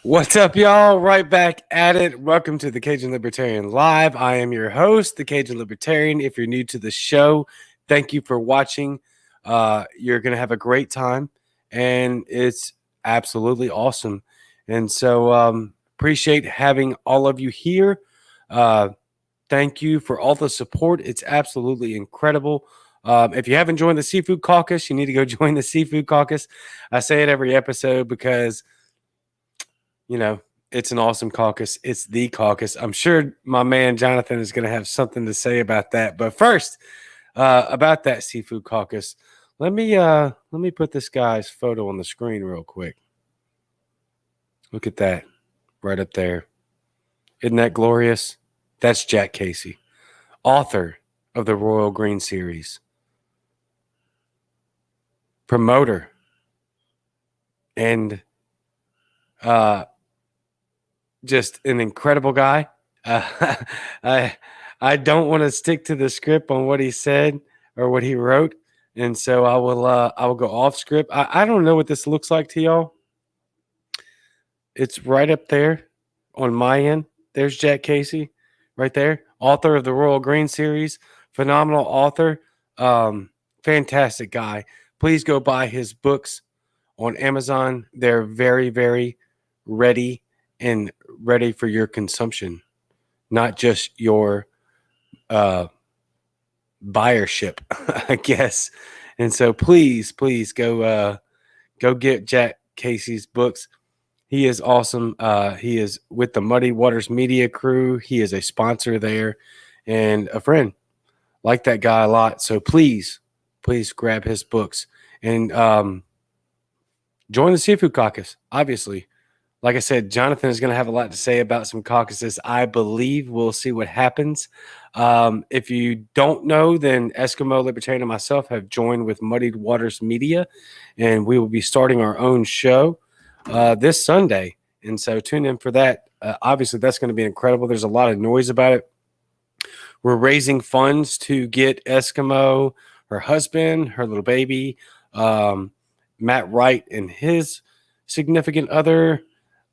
What's up, y'all? Right back at it. Welcome to the Cajun Libertarian Live. I am your host, the Cajun Libertarian. If you're new to the show, thank you for watching. You're going to have a great time, and it's absolutely awesome. And so appreciate having all of you here. Thank you for all the support. It's absolutely incredible. If you haven't joined the Seafood Caucus, you need to go join the Seafood Caucus. I say it every episode because it's an awesome caucus. It's the caucus. I'm sure my man Jonathan is going to have something to say about that. But first, about that Seafood Caucus, let me put this guy's photo on the screen real quick. Look at that right up there. Isn't that glorious? That's Jack Casey, author of the Royal Green series, promoter, and just an incredible guy. I don't want to stick to the script on what he said or what he wrote, and so I will go off script. I don't know what this looks like to y'all. It's right up there on my end. There's Jack Casey right there, author of the Royal Green series, phenomenal author, fantastic guy. Please go buy his books on Amazon. They're very, very ready for your consumption, not just your buyership, I guess. And so please go get Jack Casey's books. He is awesome. He is with the Muddy Waters Media crew. He is a sponsor there and a friend. Like that guy a lot. So please grab his books and join the Seafood Caucus, obviously. Like I said, Jonathan is going to have a lot to say about some caucuses. I believe we'll see what happens. If you don't know, then Eskimo Libertarian and myself have joined with Muddied Waters Media, and we will be starting our own show this Sunday. And so tune in for that. Obviously, that's going to be incredible. There's a lot of noise about it. We're raising funds to get Eskimo, her husband, her little baby, Matt Wright, and his significant other.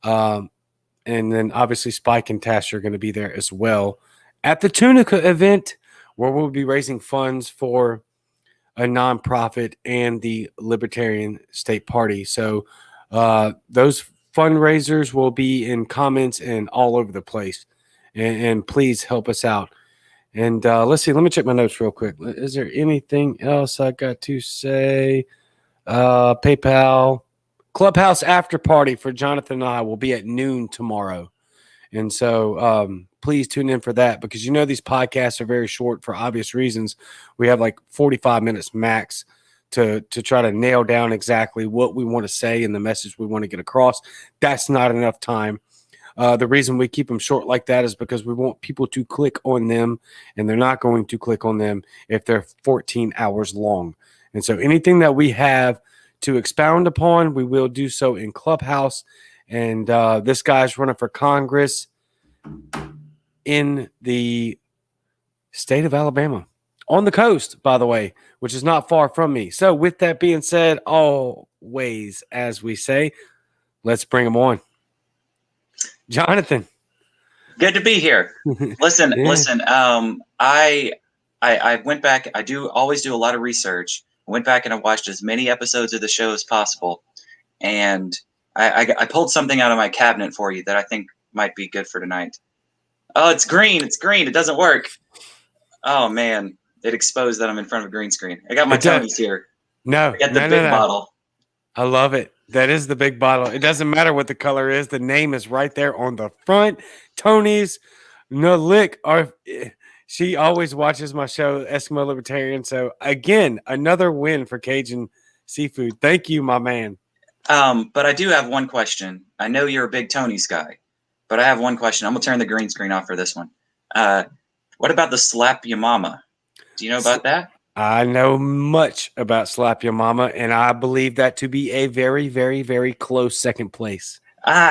And then obviously Spike and Tash are going to be there as well at the Tunica event, where we'll be raising funds for a nonprofit and the Libertarian State Party. So those fundraisers will be in comments and all over the place. And please help us out. And let's see. Let me check my notes real quick. Is there anything else I got to say? PayPal. Clubhouse after party for Jonathan and I will be at noon tomorrow. And so please tune in for that, because these podcasts are very short for obvious reasons. We have like 45 minutes max to try to nail down exactly what we want to say and the message we want to get across. That's not enough time. The reason we keep them short like that is because we want people to click on them, and they're not going to click on them if they're 14 hours long. And so anything that we have to expound upon, we will do so in Clubhouse. And this guy's running for Congress in the state of Alabama, on the coast, by the way, which is not far from me. So with that being said, always, as we say, let's bring him on. Jonathan. Good to be here. Listen. I went back. I always do a lot of research. I went back and I watched as many episodes of the show as possible, and I pulled something out of my cabinet for you that I think might be good for tonight. Oh, it's green. It's green. It doesn't work. Oh man, it exposed that I'm in front of a green screen. I got my Tony's here. No, I got the big bottle. I love it. That is the big bottle. It doesn't matter what the color is. The name is right there on the front. Tony's Nalik. She always watches my show, Eskimo Libertarian. So, again, another win for Cajun Seafood. Thank you, my man. But I do have one question. I know you're a big Tony's guy, but I have one question. I'm going to turn the green screen off for this one. What about the Slap Ya Mama? Do you know about that? I know much about Slap Ya Mama, and I believe that to be a very, very, very close second place.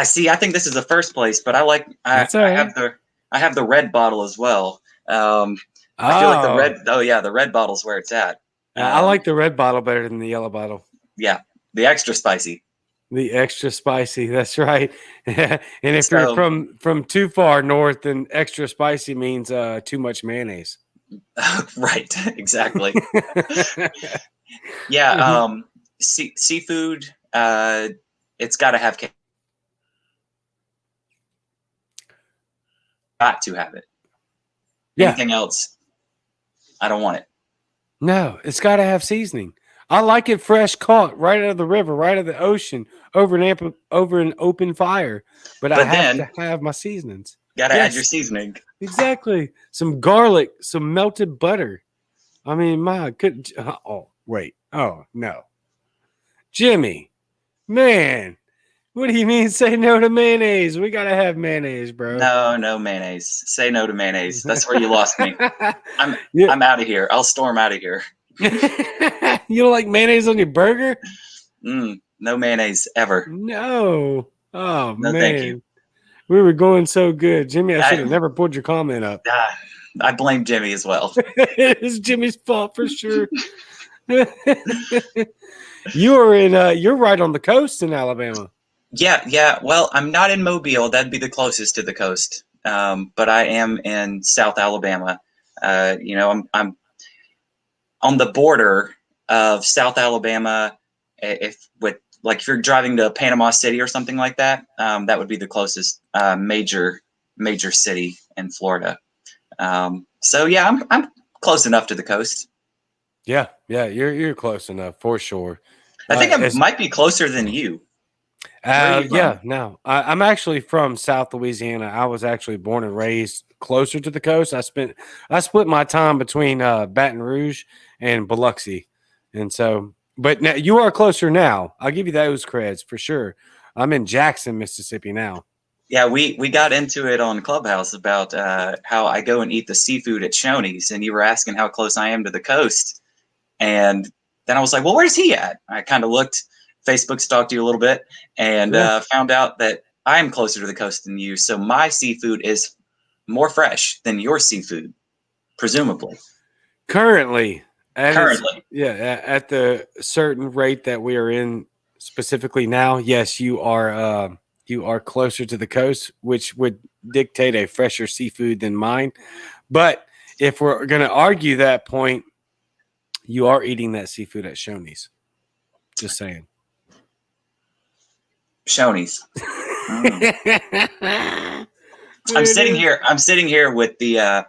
See, I think this is the first place, but I have the red bottle as well. I feel like the red. Oh yeah, the red bottle's where it's at. I like the red bottle better than the yellow bottle. Yeah, the extra spicy. The extra spicy. That's right. And if you're So, from too far north, then extra spicy means too much mayonnaise. right, exactly. Yeah, seafood. It's got to have. Got to have it. Yeah. Anything else, I don't want it. No, it's got to have seasoning. I like it fresh caught right out of the river, right out of the ocean, over an open fire. But I But have then to have my seasonings. got to add your Yes, seasoning. exactly. Some garlic, some melted butter. I mean, my good. Oh, wait. Oh, no. Jimmy, man, what do you mean say no to mayonnaise? We got to have mayonnaise, bro. No mayonnaise. Say no to mayonnaise. That's where you lost me. I'm Yeah. I'm out of here. I'll storm out of here. You don't like mayonnaise on your burger? No mayonnaise ever. No. Oh, No, thank you. man. We were going so good. Jimmy, I should have I, never pulled your comment up. I blame Jimmy as well. It's Jimmy's fault for sure. You're right on the coast in Alabama. Yeah. Well, I'm not in Mobile. That'd be the closest to the coast. But I am in South Alabama. I'm on the border of South Alabama. If you're driving to Panama City or something like that, that would be the closest major city in Florida. So yeah, I'm close enough to the coast. Yeah, you're close enough for sure. I think I might be closer than you. Yeah, no, I'm actually from South Louisiana. I was actually born and raised closer to the coast. I split my time between Baton Rouge and Biloxi, and so. But now you are closer now. I'll give you those creds for sure. I'm in Jackson, Mississippi now. Yeah, we got into it on Clubhouse about how I go and eat the seafood at Shoney's, and you were asking how close I am to the coast, and then I was like, well, where's he at? I kind of looked, Facebook stalked you a little bit, and found out that I'm closer to the coast than you, so my seafood is more fresh than your seafood, presumably. Currently, at the certain rate that we are in specifically now, yes, you are closer to the coast, which would dictate a fresher seafood than mine. But if we're going to argue that point, you are eating that seafood at Shoney's. Just saying. Shoney's. I'm sitting here with the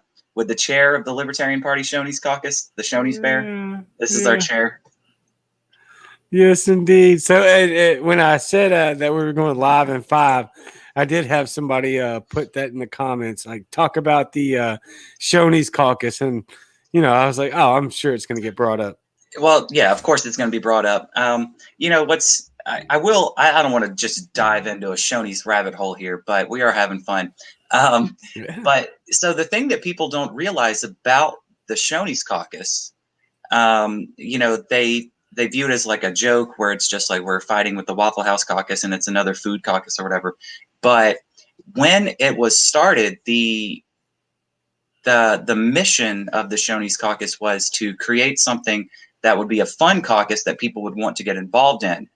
chair of the Libertarian Party Shonies Caucus, the Shonies Bear. This is our chair. Yes, indeed. So when I said that we were going live in 5, I did have somebody put that in the comments, like talk about the Shonies Caucus, and I was like, oh, I'm sure it's going to get brought up. Well, yeah, of course it's going to be brought up. I don't want to just dive into a Shoney's rabbit hole here, but we are having fun. But so the thing that people don't realize about the Shoney's Caucus, they view it as like a joke where it's just like we're fighting with the Waffle House Caucus and it's another food caucus or whatever. But when it was started, the mission of the Shoney's Caucus was to create something that would be a fun caucus that people would want to get involved in.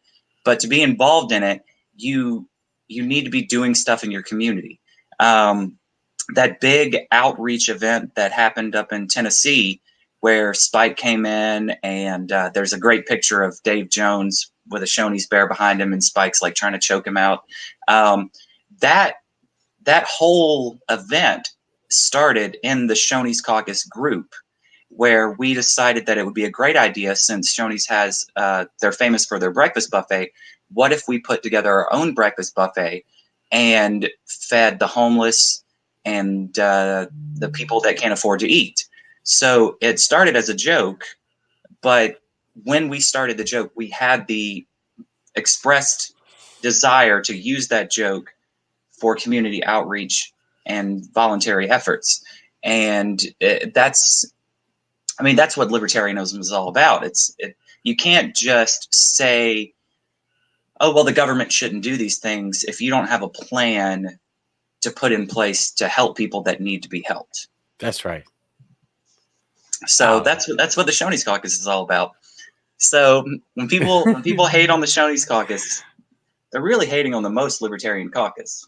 But to be involved in it, you need to be doing stuff in your community. That big outreach event that happened up in Tennessee, where Spike came in, and there's a great picture of Dave Jones with a Shoney's bear behind him, and Spike's like trying to choke him out. That whole event started in the Shoney's Caucus group, where we decided that it would be a great idea, since Shoney's has they're famous for their breakfast buffet. What if we put together our own breakfast buffet and fed the homeless and the people that can't afford to eat? So it started as a joke, but when we started the joke, we had the expressed desire to use that joke for community outreach and voluntary efforts. And that's what libertarianism is all about. You can't just say, oh, well, the government shouldn't do these things if you don't have a plan to put in place to help people that need to be helped. That's right. So that's what the Shoney's Caucus is all about. So when people hate on the Shoney's Caucus, they're really hating on the most Libertarian Caucus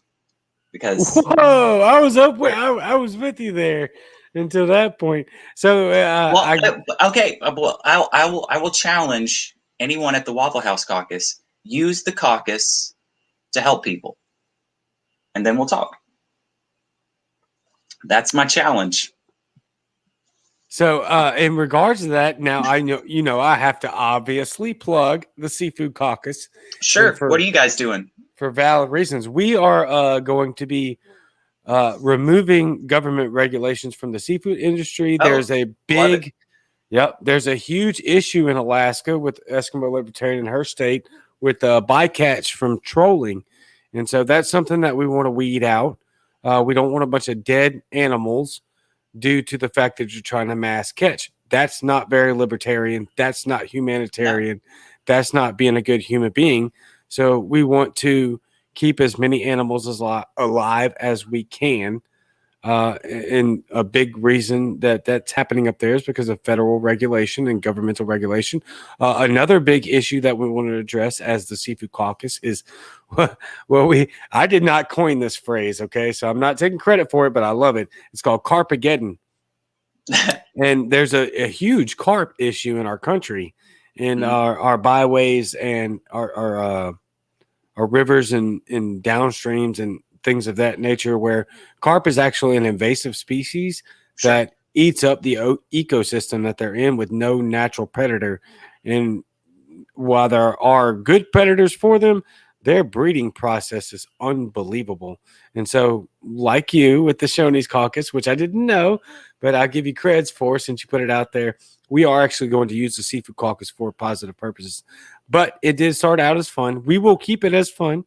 because Whoa, I was I was with you there until that point. So okay, well, I will challenge anyone at the Waffle House Caucus. Use the caucus to help people, and then we'll talk. That's my challenge. So, in regards to that, now I know, I have to obviously plug the Seafood Caucus. Sure. What are you guys doing? For valid reasons, we are going to be removing government regulations from the seafood industry. There's a big, there's a huge issue in Alaska with Eskimo Libertarian in her state with bycatch from trolling. And so that's something that we want to weed out. We don't want a bunch of dead animals due to the fact that you're trying to mass catch. That's not very libertarian. That's not humanitarian. No. That's not being a good human being. So we want to keep as many animals as alive as we can. And a big reason that that's happening up there is because of federal regulation and governmental regulation. Another big issue that we want to address as the Seafood Caucus is, I did not coin this phrase, okay? So I'm not taking credit for it, but I love it. It's called Carpageddon. And there's a huge carp issue in our country, in our byways and our rivers and downstreams and things of that nature, where carp is actually an invasive species that eats up the ecosystem that they're in with no natural predator. And while there are good predators for them, their breeding process is unbelievable. And so, like you with the Shonies Caucus, which I didn't know, but I'll give you creds for since you put it out there, we are actually going to use the Seafood Caucus for positive purposes. But it did start out as fun. We will keep it as fun.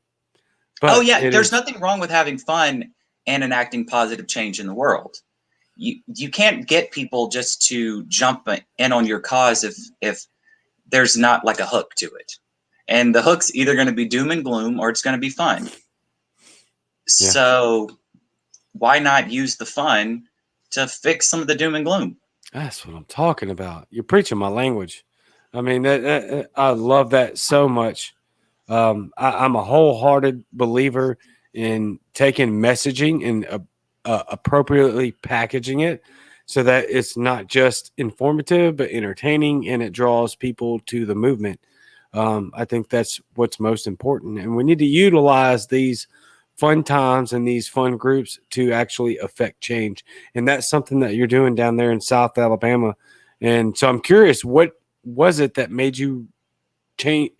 But there's nothing wrong with having fun and enacting positive change in the world. You can't get people just to jump in on your cause if there's not like a hook to it. And the hook's either going to be doom and gloom or it's going to be fun. Yeah. So why not use the fun to fix some of the doom and gloom? That's what I'm talking about. You're preaching my language. I mean, I love that so much. I'm a wholehearted believer in taking messaging and appropriately packaging it so that it's not just informative, but entertaining, and it draws people to the movement. I think that's what's most important. And we need to utilize these fun times and these fun groups to actually affect change. And that's something that you're doing down there in South Alabama. And so I'm curious, what was it that made you change,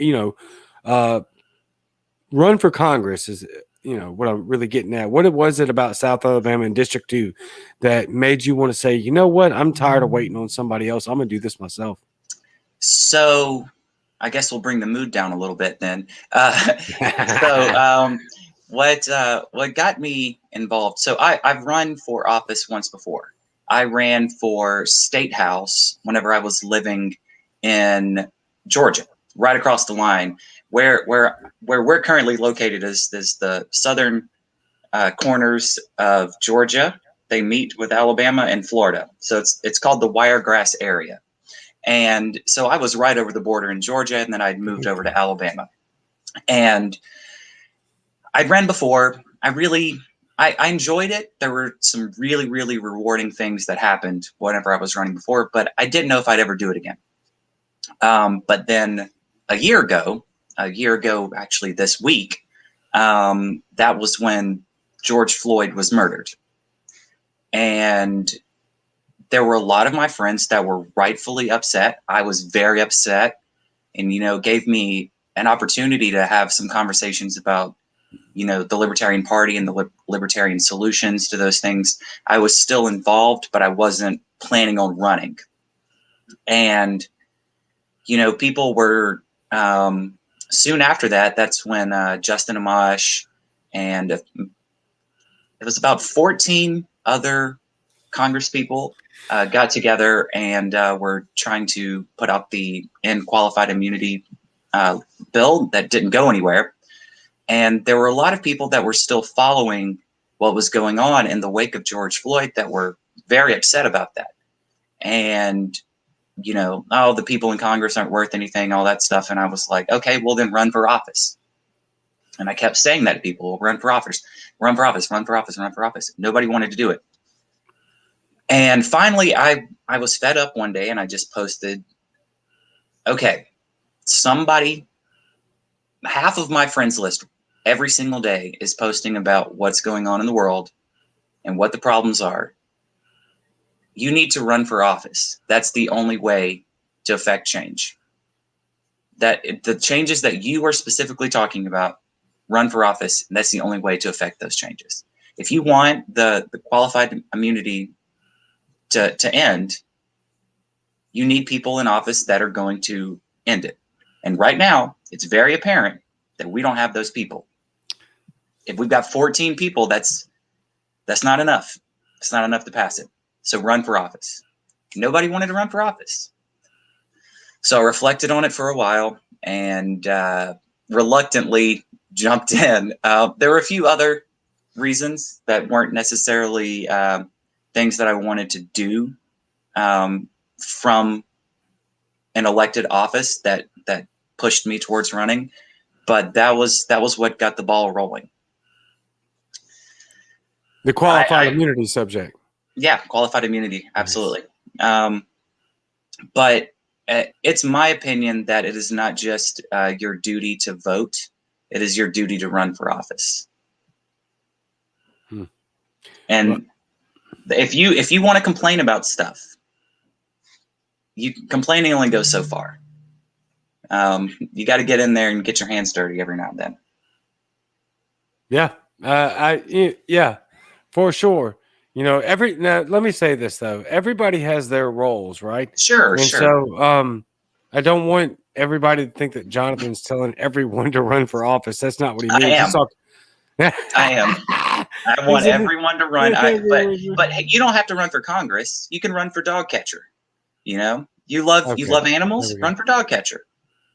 run for Congress is, what I'm really getting at. What was it about South Alabama and District 2 that made you want to say, you know what, I'm tired of waiting on somebody else. I'm going to do this myself. So I guess we'll bring the mood down a little bit then. What got me involved? So I've run for office once before. I ran for State House whenever I was living in Georgia, right across the line. Where we're currently located is the southern corners of Georgia. They meet with Alabama and Florida. So it's called the Wiregrass area. And so I was right over the border in Georgia, and then I'd moved over to Alabama. And I'd ran before. I enjoyed it. There were some really, really rewarding things that happened whenever I was running before, but I didn't know if I'd ever do it again. But then a year ago, actually this week, that was when George Floyd was murdered. And there were a lot of my friends that were rightfully upset. I was very upset, and, gave me an opportunity to have some conversations about, the Libertarian Party and the libertarian solutions to those things. I was still involved, but I wasn't planning on running. And, people were, soon after that, that's when Justin Amash and it was about 14 other Congress people got together and were trying to put out the end qualified immunity bill that didn't go anywhere. And there were a lot of people that were still following what was going on in the wake of George Floyd that were very upset about that. And, the people in Congress aren't worth anything, all that stuff. And I was like, okay, well then run for office. And I kept saying that to people, run for office, run for office, run for office, run for office. Nobody wanted to do it. And finally, I was fed up one day and I just posted, okay, somebody, half of my friends list every single day is posting about what's going on in the world and what the problems are. You need to run for office. That's the only way to affect change. That the changes that you are specifically talking about, run for office, and that's the only way to affect those changes. If you want the qualified immunity to end, you need people in office that are going to end it. And right now, it's very apparent that we don't have those people. If we've got 14 people, that's not enough. It's not enough to pass it. So run for office. Nobody wanted to run for office. So I reflected on it for a while and reluctantly jumped in. There were a few other reasons that weren't necessarily things that I wanted to do from an elected office that pushed me towards running, but that was what got the ball rolling. The qualified immunity subject. Yeah, qualified immunity, absolutely. Nice. But it's my opinion that it is not just your duty to vote; it is your duty to run for office. And if you want to complain about stuff, complaining only goes so far. You got to get in there and get your hands dirty every now and then. Yeah, yeah, for sure. You know, now let me say this though. Everybody has their roles, right? Sure. So I don't want everybody to think that Jonathan's telling everyone to run for office. That's not what he means. I am. I want everyone to run. But you don't have to run for Congress. You can run for dog catcher. You know, you love animals, run for dog catcher.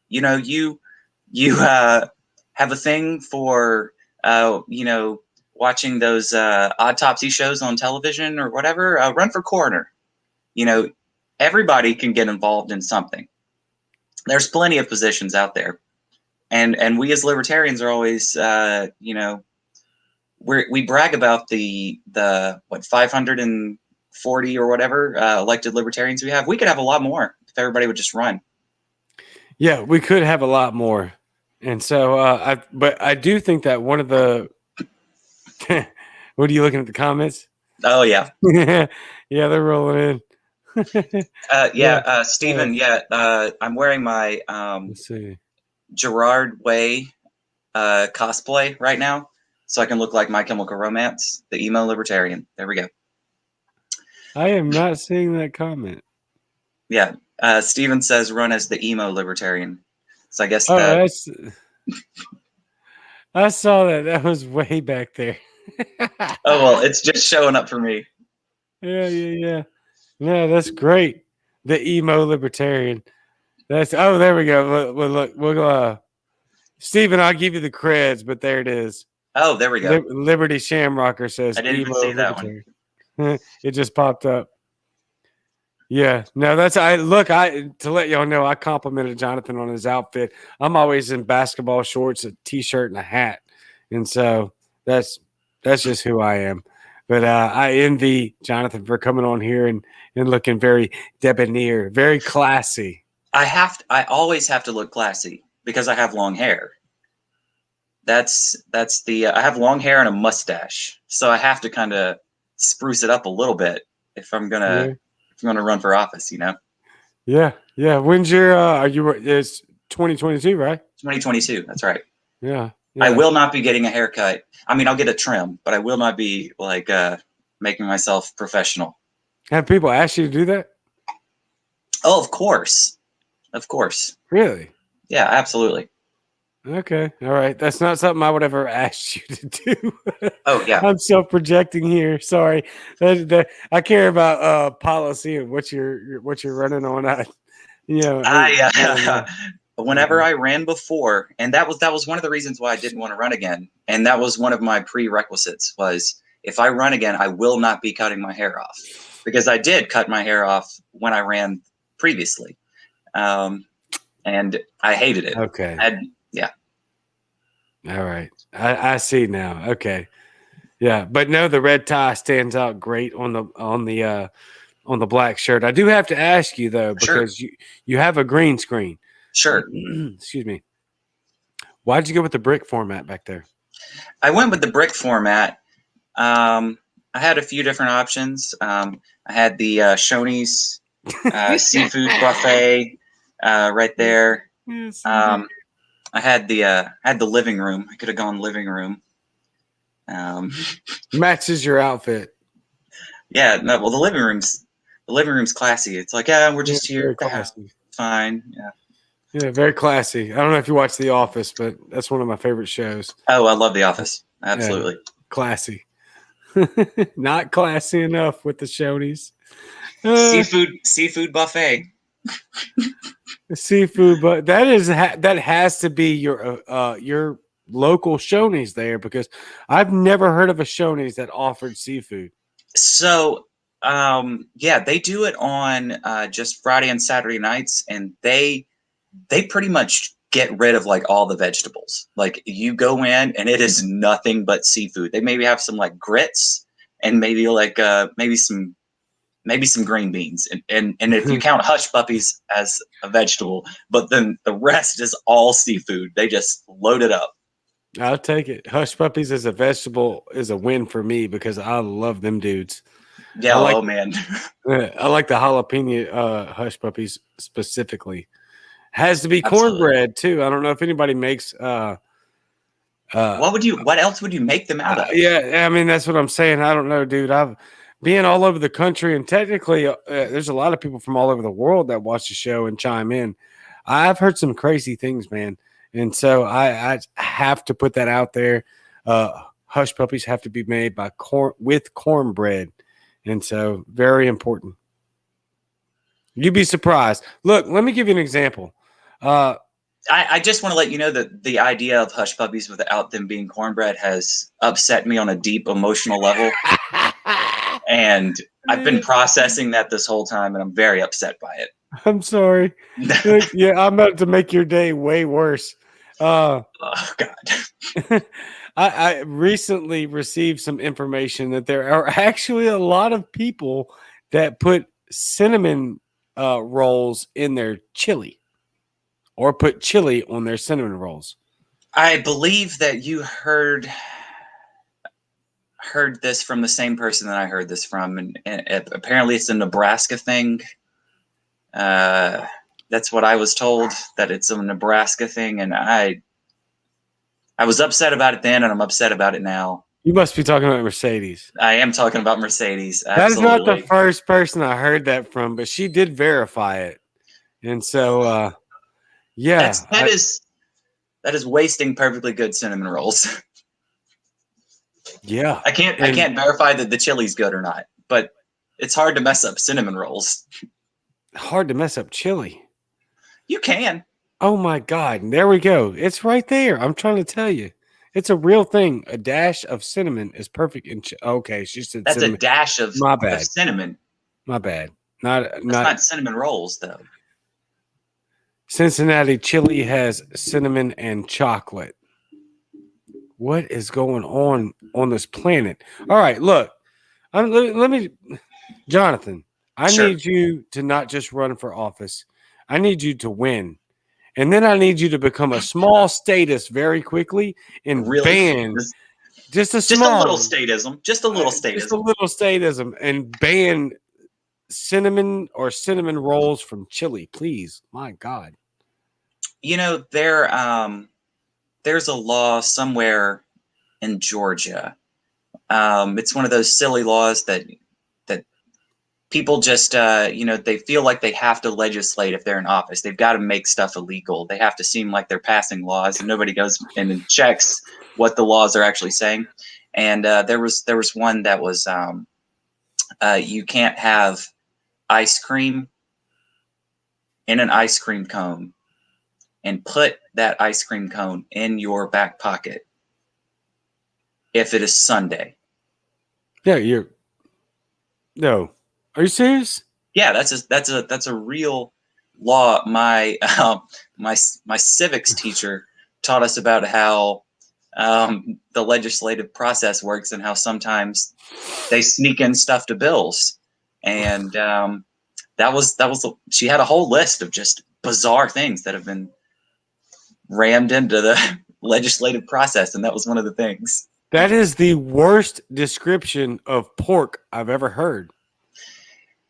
You know, you have a thing for watching those autopsy shows on television or whatever. Run for coroner. You know, everybody can get involved in something. There's plenty of positions out there, and we as libertarians are always we brag about the 540 or whatever elected libertarians we have. We could have a lot more if everybody would just run. Yeah, we could have a lot more. And so but I do think that one of the what are you looking at the comments? Oh yeah. Yeah, they're rolling in. Stephen, I'm wearing my let's see. Gerard Way cosplay right now, so I can look like My Chemical Romance, the emo libertarian. There we go. I am not seeing that comment. Yeah. Steven says run as the emo libertarian. So I guess I saw that. That was way back there. Oh, well, it's just showing up for me. Yeah. No, that's great. The emo libertarian. There we go. Look, Steven, I'll give you the creds, but there it is. Oh, there we go. Liberty Shamrocker says I didn't even see that one. It just popped up. Yeah, no, to let y'all know, I complimented Jonathan on his outfit. I'm always in basketball shorts, a t-shirt, and a hat. And so that's just who I am. But I envy Jonathan for coming on here and looking very debonair, very classy. I always have to look classy because I have long hair. That's I have long hair and a mustache. So I have to kind of spruce it up a little bit if I'm going to run for office, you know? Yeah. When's your, it's 2022, right? 2022. That's right. Yeah. I will not be getting a haircut. I mean, I'll get a trim, but I will not be like making myself professional. Have people asked you to do that? Oh, of course. Really? Yeah, absolutely. Okay. All right. That's not something I would ever ask you to do. Oh, yeah. I'm self-projecting here. Sorry. I care about policy and what you're running on. Whenever I ran before, and that was one of the reasons why I didn't want to run again. And that was one of my prerequisites was if I run again, I will not be cutting my hair off, because I did cut my hair off when I ran previously. And I hated it. Okay. All right. I see now. Okay. Yeah, but no, the red tie stands out great on the black shirt. I do have to ask you though, Sure, because you have a green screen. sure. Excuse me. Why'd you go with the brick format back there? I went with the brick format. I had a few different options. I had the Shonies seafood buffet right there. Yes, I had the living room. I could have gone living room. matches your outfit. Yeah, no, well, the living room's classy. It's like, yeah, we're Yeah, just here very at the house. classy. Fine. Yeah. Yeah, very classy. I don't know if you watch The Office, but that's one of my favorite shows. Oh, I love The Office. Yeah, Absolutely. classy. Not classy enough with the Shonies. Seafood buffet. Seafood, but that has to be your local Shoney's there, because I've never heard of a Shoney's that offered seafood. So, yeah, they do it on just Friday and Saturday nights, and they pretty much get rid of like all the vegetables. Like you go in and it is nothing but seafood. They maybe have some like grits and maybe like maybe some green beans and if you count hush puppies as a vegetable, but then the rest is all seafood. They just load it up. I'll take it. Hush puppies as a vegetable is a win for me because I love them dudes. Yeah, oh man. I like the jalapeno hush puppies specifically. Has to be Absolutely. cornbread too. I don't know if anybody makes What else would you make them out of? yeah, I mean that's what I'm saying. I don't know, dude. I've been all over the country, and technically, there's a lot of people from all over the world that watch the show and chime in. I've heard some crazy things, man, and so I have to put that out there. Hush puppies have to be made by cornbread, and so very important. You'd be surprised. Look, let me give you an example. I just want to let you know that the idea of hush puppies without them being cornbread has upset me on a deep emotional level. And I've been processing that this whole time, and I'm very upset by it. I'm sorry. Yeah, I'm about to make your day way worse. Oh, God. I recently received some information that there are actually a lot of people that put cinnamon rolls in their chili, or put chili on their cinnamon rolls. I believe that you heard this from the same person that I heard this from, and apparently it's a Nebraska thing. That's what I was told, that it's a Nebraska thing, and I was upset about it then, and I'm upset about it now. You must be talking about Mercedes. I am talking about Mercedes. Absolutely. That is not the first person I heard that from, but she did verify it, and so yeah, that is wasting perfectly good cinnamon rolls. Yeah, I can't verify that the chili's good or not, but it's hard to mess up cinnamon rolls. Hard to mess up chili. You can. Oh my God. There we go. It's right there. I'm trying to tell you. It's a real thing. A dash of cinnamon is perfect in okay, she said that's cinnamon. A dash of, my bad. Of cinnamon. My bad. Not cinnamon rolls though. Cincinnati chili has cinnamon and chocolate. What is going on this planet? All right, look. Let me Jonathan, I need you to not just run for office. I need you to win. And then I need you to become a small status very quickly and ban just a little statism. Just a little statism. Just a little statism, and ban cinnamon or cinnamon rolls from chili, please. My God. You know, there's a law somewhere in Georgia. It's one of those silly laws that people just, they feel like they have to legislate if they're in office. They've got to make stuff illegal. They have to seem like they're passing laws, and nobody goes in and checks what the laws are actually saying. And there was one that was you can't have ice cream in an ice cream cone and put that ice cream cone in your back pocket if it is Sunday. Yeah, no. Are you serious? Yeah, that's a real law. My my civics teacher taught us about how the legislative process works and how sometimes they sneak in stuff to bills. And she had a whole list of just bizarre things that have been rammed into the legislative process, and that was one of the things. That is the worst description of pork I've ever heard.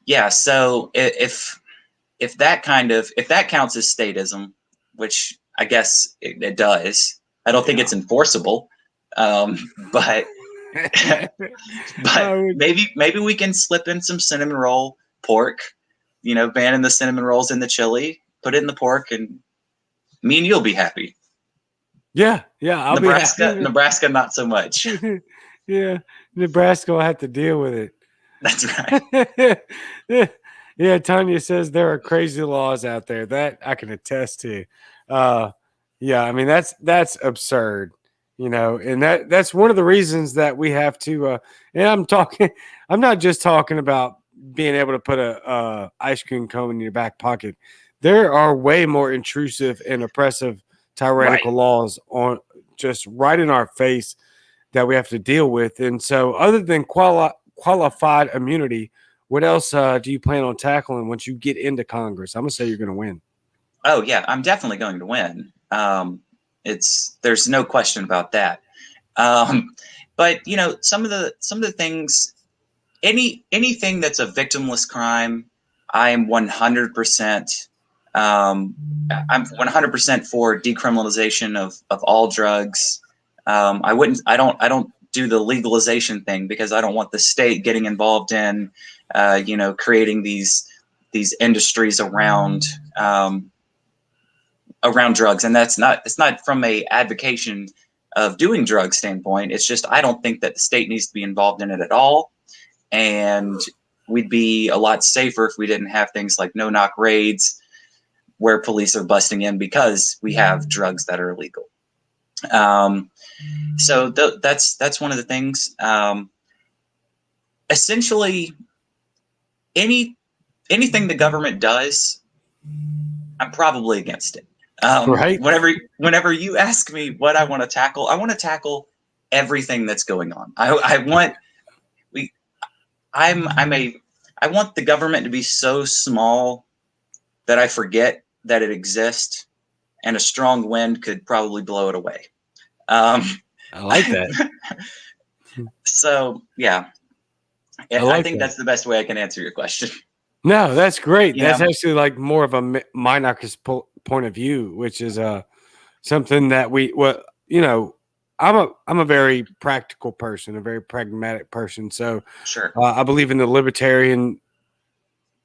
Yeah, so if that counts as statism, which I guess it does, I don't think it's enforceable, but maybe we can slip in some cinnamon roll pork, banning the cinnamon rolls in the chili, put it in the pork, and me and you'll be happy. Yeah, I'll be happy. Nebraska, not so much. Yeah, Nebraska will have to deal with it. That's right. Yeah, Tanya says there are crazy laws out there. That I can attest to. Yeah, I mean that's absurd, and that's one of the reasons that we have to. And I'm not just talking about being able to put a ice cream cone in your back pocket. There are way more intrusive and oppressive tyrannical laws on just right in our face that we have to deal with. And so, other than qualified immunity, what else do you plan on tackling once you get into Congress? I'm gonna say you're gonna win. Oh yeah, I'm definitely going to win. There's no question about that. But some of the things, anything that's a victimless crime, I am 100%. I'm 100% for decriminalization of all drugs. I don't do the legalization thing because I don't want the state getting involved in, creating these industries around drugs. And it's not from a advocation of doing drugs standpoint. It's just, I don't think that the state needs to be involved in it at all. And we'd be a lot safer if we didn't have things like no-knock raids where police are busting in because we have drugs that are illegal. So that's one of the things. Essentially, anything the government does, I'm probably against it. Right. Whenever you ask me what I want to tackle everything that's going on. I want the government to be so small that I forget that it exists, and a strong wind could probably blow it away. I like that. So yeah, I think that's the best way I can answer your question. No, that's great. That's actually like more of a minarchist point of view, which is something that I'm a very practical person, a very pragmatic person. So sure, I believe in the libertarian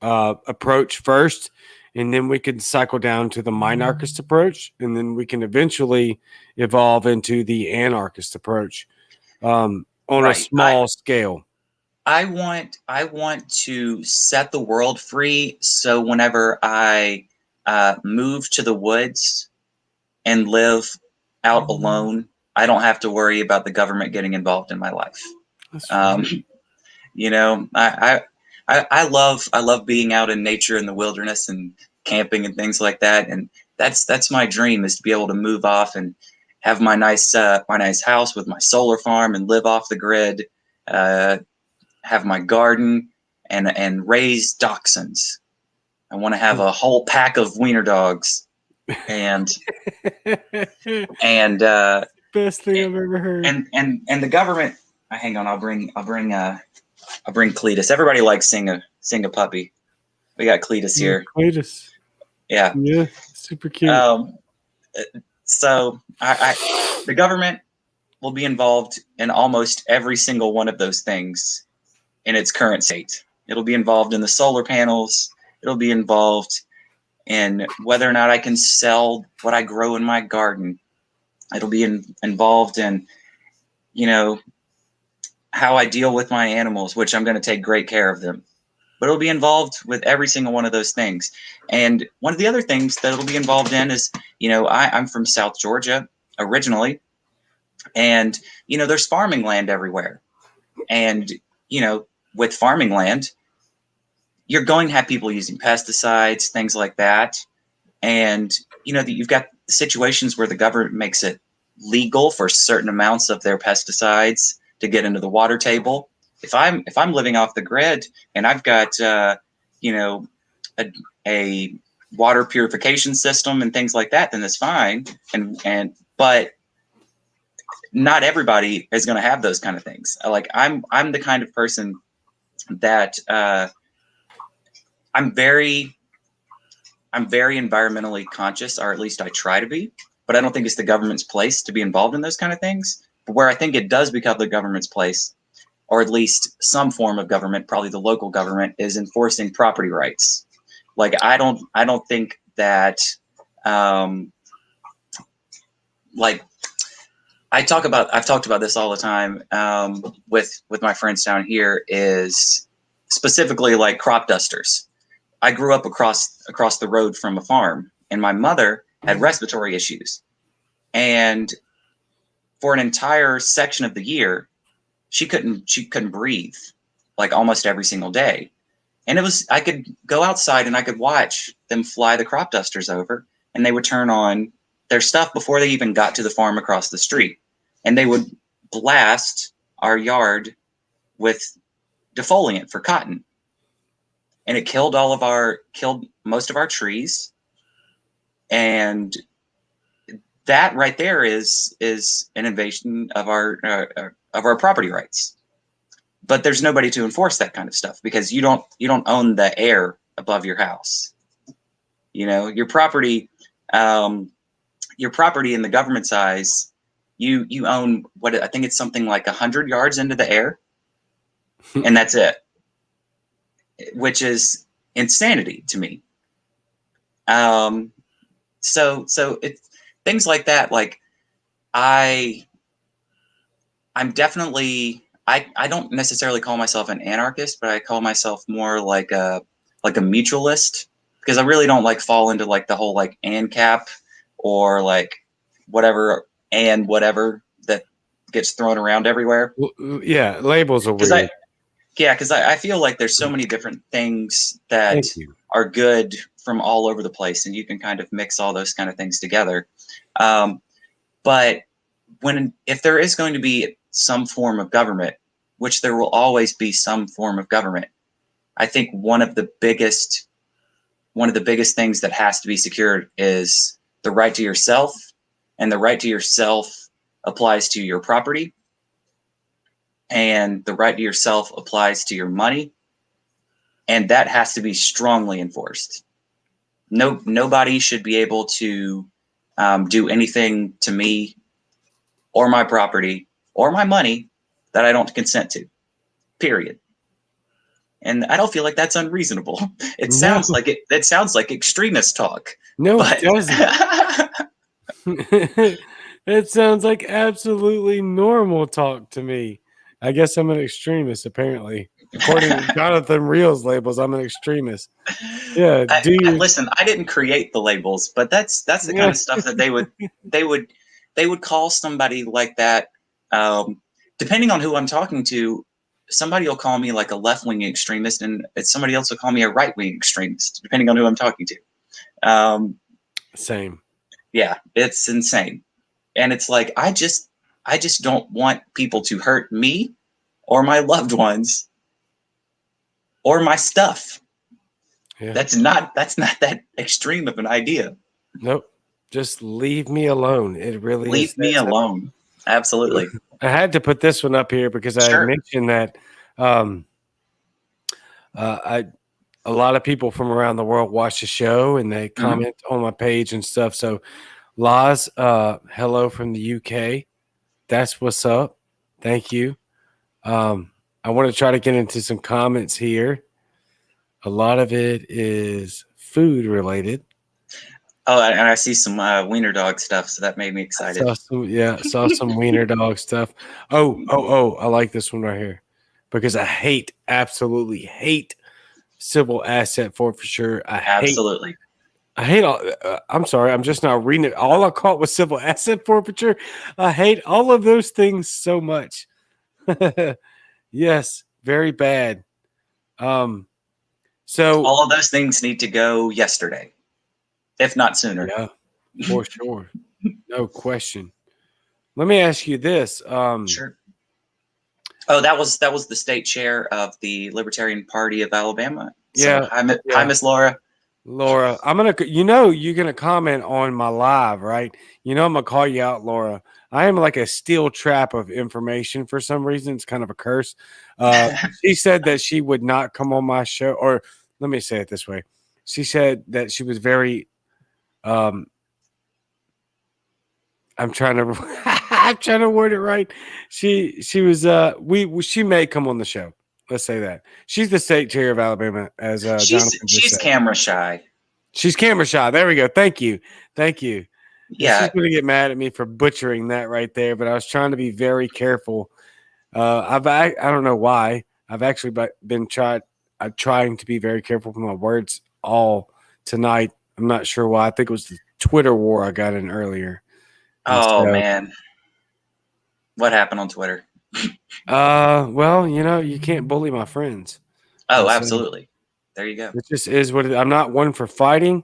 approach first, and then we can cycle down to the minarchist approach, and then we can eventually evolve into the anarchist approach on a small scale. I want to set the world free. So whenever I move to the woods and live out alone, I don't have to worry about the government getting involved in my life. I love being out in nature in the wilderness and camping and things like that. And that's my dream, is to be able to move off and have my nice house with my solar farm and live off the grid, have my garden and raise dachshunds. I want to have a whole pack of wiener dogs and best thing I've ever heard. And the government, hang on, I'll bring Cletus. Everybody likes seeing a puppy. We got Cletus here. Cletus. Yeah, super cute. So the government will be involved in almost every single one of those things in its current state. It'll be involved in the solar panels. It'll be involved in whether or not I can sell what I grow in my garden. It'll be involved in, how I deal with my animals, which I'm going to take great care of them. But it'll be involved with every single one of those things. And one of the other things that it'll be involved in is, I'm from South Georgia originally, and, there's farming land everywhere. And, with farming land, you're going to have people using pesticides, things like that. And, you've got situations where the government makes it legal for certain amounts of their pesticides to get into the water table. If I'm living off the grid and I've got you know, a water purification system and things like that, then that's fine. But not everybody is going to have those kind of things. Like I'm the kind of person that I'm very environmentally conscious, or at least I try to be, but I don't think it's the government's place to be involved in those kind of things. But where I think it does become the government's place, or at least some form of government, probably the local government, is enforcing property rights. Like I don't think that like I've talked about this all the time with my friends down here, is specifically like crop dusters. I grew up across the road from a farm, and my mother had respiratory issues, and for an entire section of the year, she couldn't breathe, like almost every single day. And I could go outside and I could watch them fly the crop dusters over, and they would turn on their stuff before they even got to the farm across the street, and they would blast our yard with defoliant for cotton. And it killed most of our trees. And that right there is an invasion of our property rights. But there's nobody to enforce that kind of stuff, because you don't own the air above your house. You know, your property in the government's eyes, you own what I think it's something like 100 yards into the air, and that's it, which is insanity to me. So it's things like that. Like I'm definitely, I don't necessarily call myself an anarchist, but I call myself more like a mutualist, because I really don't like fall into like the whole like ANCAP or like whatever that gets thrown around everywhere. Yeah, labels are weird. Because I feel like there's so many different things that are good from all over the place, and you can kind of mix all those kind of things together. But if there is going to be some form of government, which there will always be some form of government, I think one of the biggest things that has to be secured is the right to yourself, and the right to yourself applies to your property, and the right to yourself applies to your money, and that has to be strongly enforced. Nobody should be able to do anything to me or my property or my money that I don't consent to, period. And I don't feel like that's unreasonable. It sounds like extremist talk. No, it doesn't. It sounds like absolutely normal talk to me. I guess I'm an extremist, apparently. According to Jonathan Realz labels, I'm an extremist. Yeah. Listen, I didn't create the labels, but that's the kind of stuff that they would call somebody like that. Depending on who I'm talking to, somebody will call me like a left-wing extremist, and somebody else will call me a right-wing extremist, depending on who I'm talking to. Same. Yeah, it's insane. And it's like, I just don't want people to hurt me or my loved ones or my stuff. Yeah. That's not that extreme of an idea. Nope. Just leave me alone. It really leave me alone. Absolutely. I had to put this one up here because I mentioned that a lot of people from around the world watch the show and they comment on my page and stuff. So Laz, hello from the UK. That's what's up. Thank you. I want to try to get into some comments here. A lot of it is food related. Oh, and I see some wiener dog stuff, so that made me excited. Saw some wiener dog stuff. Oh, I like this one right here because I absolutely hate civil asset forfeiture. I hate all. I'm sorry, I'm just not reading it. All I caught was civil asset forfeiture. I hate all of those things so much. Yes, very bad. So all of those things need to go yesterday, if not sooner. Yeah, for sure. No question. Let me ask you this. Sure. Oh, that was the state chair of the Libertarian Party of Alabama. So Yeah, hi, yeah. Miss Laura. Laura, you're gonna comment on my live, right? I'm gonna call you out, Laura. I am like a steel trap of information for some reason. It's kind of a curse. She said that she would not come on my show, or let me say it this way. She said that she was very, um, I'm trying to, I'm trying to word it right. She was, she may come on the show. Let's say that she's the state chair of Alabama, as Jonathan just she's said. camera shy. She's camera shy. There we go. Thank you. Thank you. And she's Yeah. going to get mad at me for butchering that right there, but I was trying to be very careful. I don't know why. I've actually been trying to be very careful with my words all tonight. I'm not sure why. I think it was the Twitter war I got in earlier. And Oh so, man, what happened on Twitter? well, you can't bully my friends. Oh, And so absolutely. There you go. it just is what I'm not one for fighting.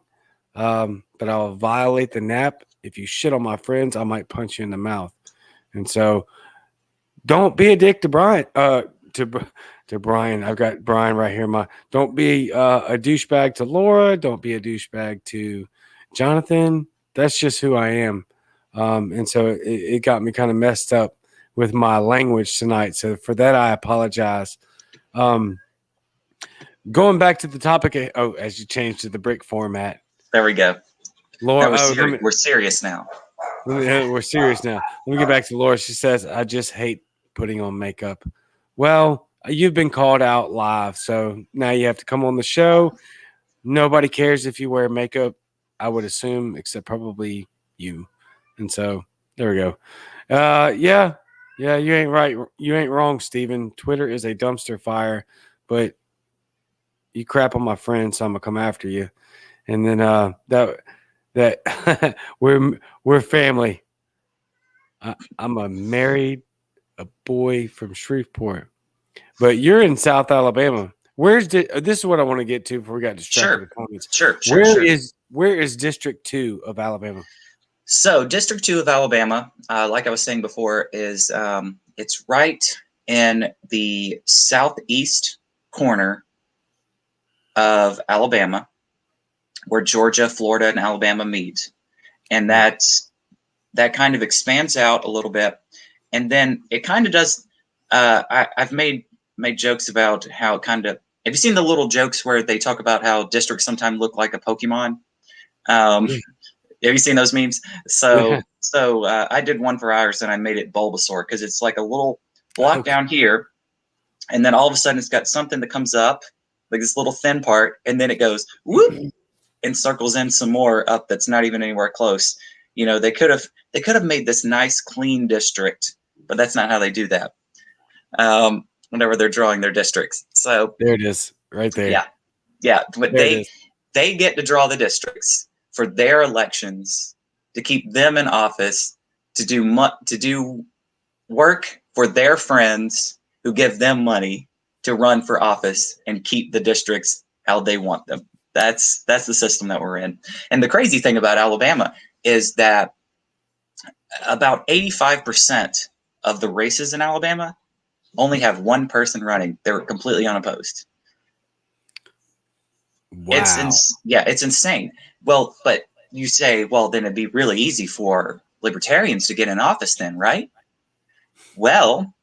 But I'll violate the nap. If you shit on my friends, I might punch you in the mouth. And so don't be a dick to Brian. To Brian. I've got Brian right here. Don't be a douchebag to Laura. Don't be a douchebag to Jonathan. That's just who I am. And so it got me kind of messed up with my language tonight. So for that, I apologize. Going back to the topic, as you changed to the brick format, There we go. Laura. Now we're serious now. We're serious now. Let me get back to Laura. She says, I just hate putting on makeup. Well, you've been called out live, so now you have to come on the show. Nobody cares if you wear makeup, I would assume, except probably you. And so there we go. Yeah, you ain't right. You ain't wrong, Steven. Twitter is a dumpster fire, but you crap on my friends, so I'm gonna come after you. And then that we're family. I'm a boy from Shreveport, but you're in South Alabama. This is what I want to get to before we got distracted Sure. with comments. Sure. Where is District 2 of Alabama? So District 2 of Alabama, like I was saying before, is it's right in the southeast corner of Alabama, where Georgia, Florida, and Alabama meet, and that kind of expands out a little bit, and then it kind of does. I've made jokes about how it kind of. Have you seen the little jokes where they talk about how districts sometimes look like a Pokemon? Have you seen those memes? So I did one for ours, and I made it Bulbasaur because it's like a little block down here, and then all of a sudden it's got something that comes up, like this little thin part, and then it goes whoop and circles in some more up that's not even anywhere close. They could have made this nice clean district, but that's not how they do that. Whenever they're drawing their districts, so there it is, right there. Yeah, but they get to draw the districts for their elections to keep them in office, to do work for their friends who give them money to run for office and keep the districts how they want them. That's the system that we're in. And the crazy thing about Alabama is that about 85% of the races in Alabama only have one person running. They're completely unopposed. Wow. It's insane. Well, but you say, well, then it'd be really easy for libertarians to get in office then, right? Well,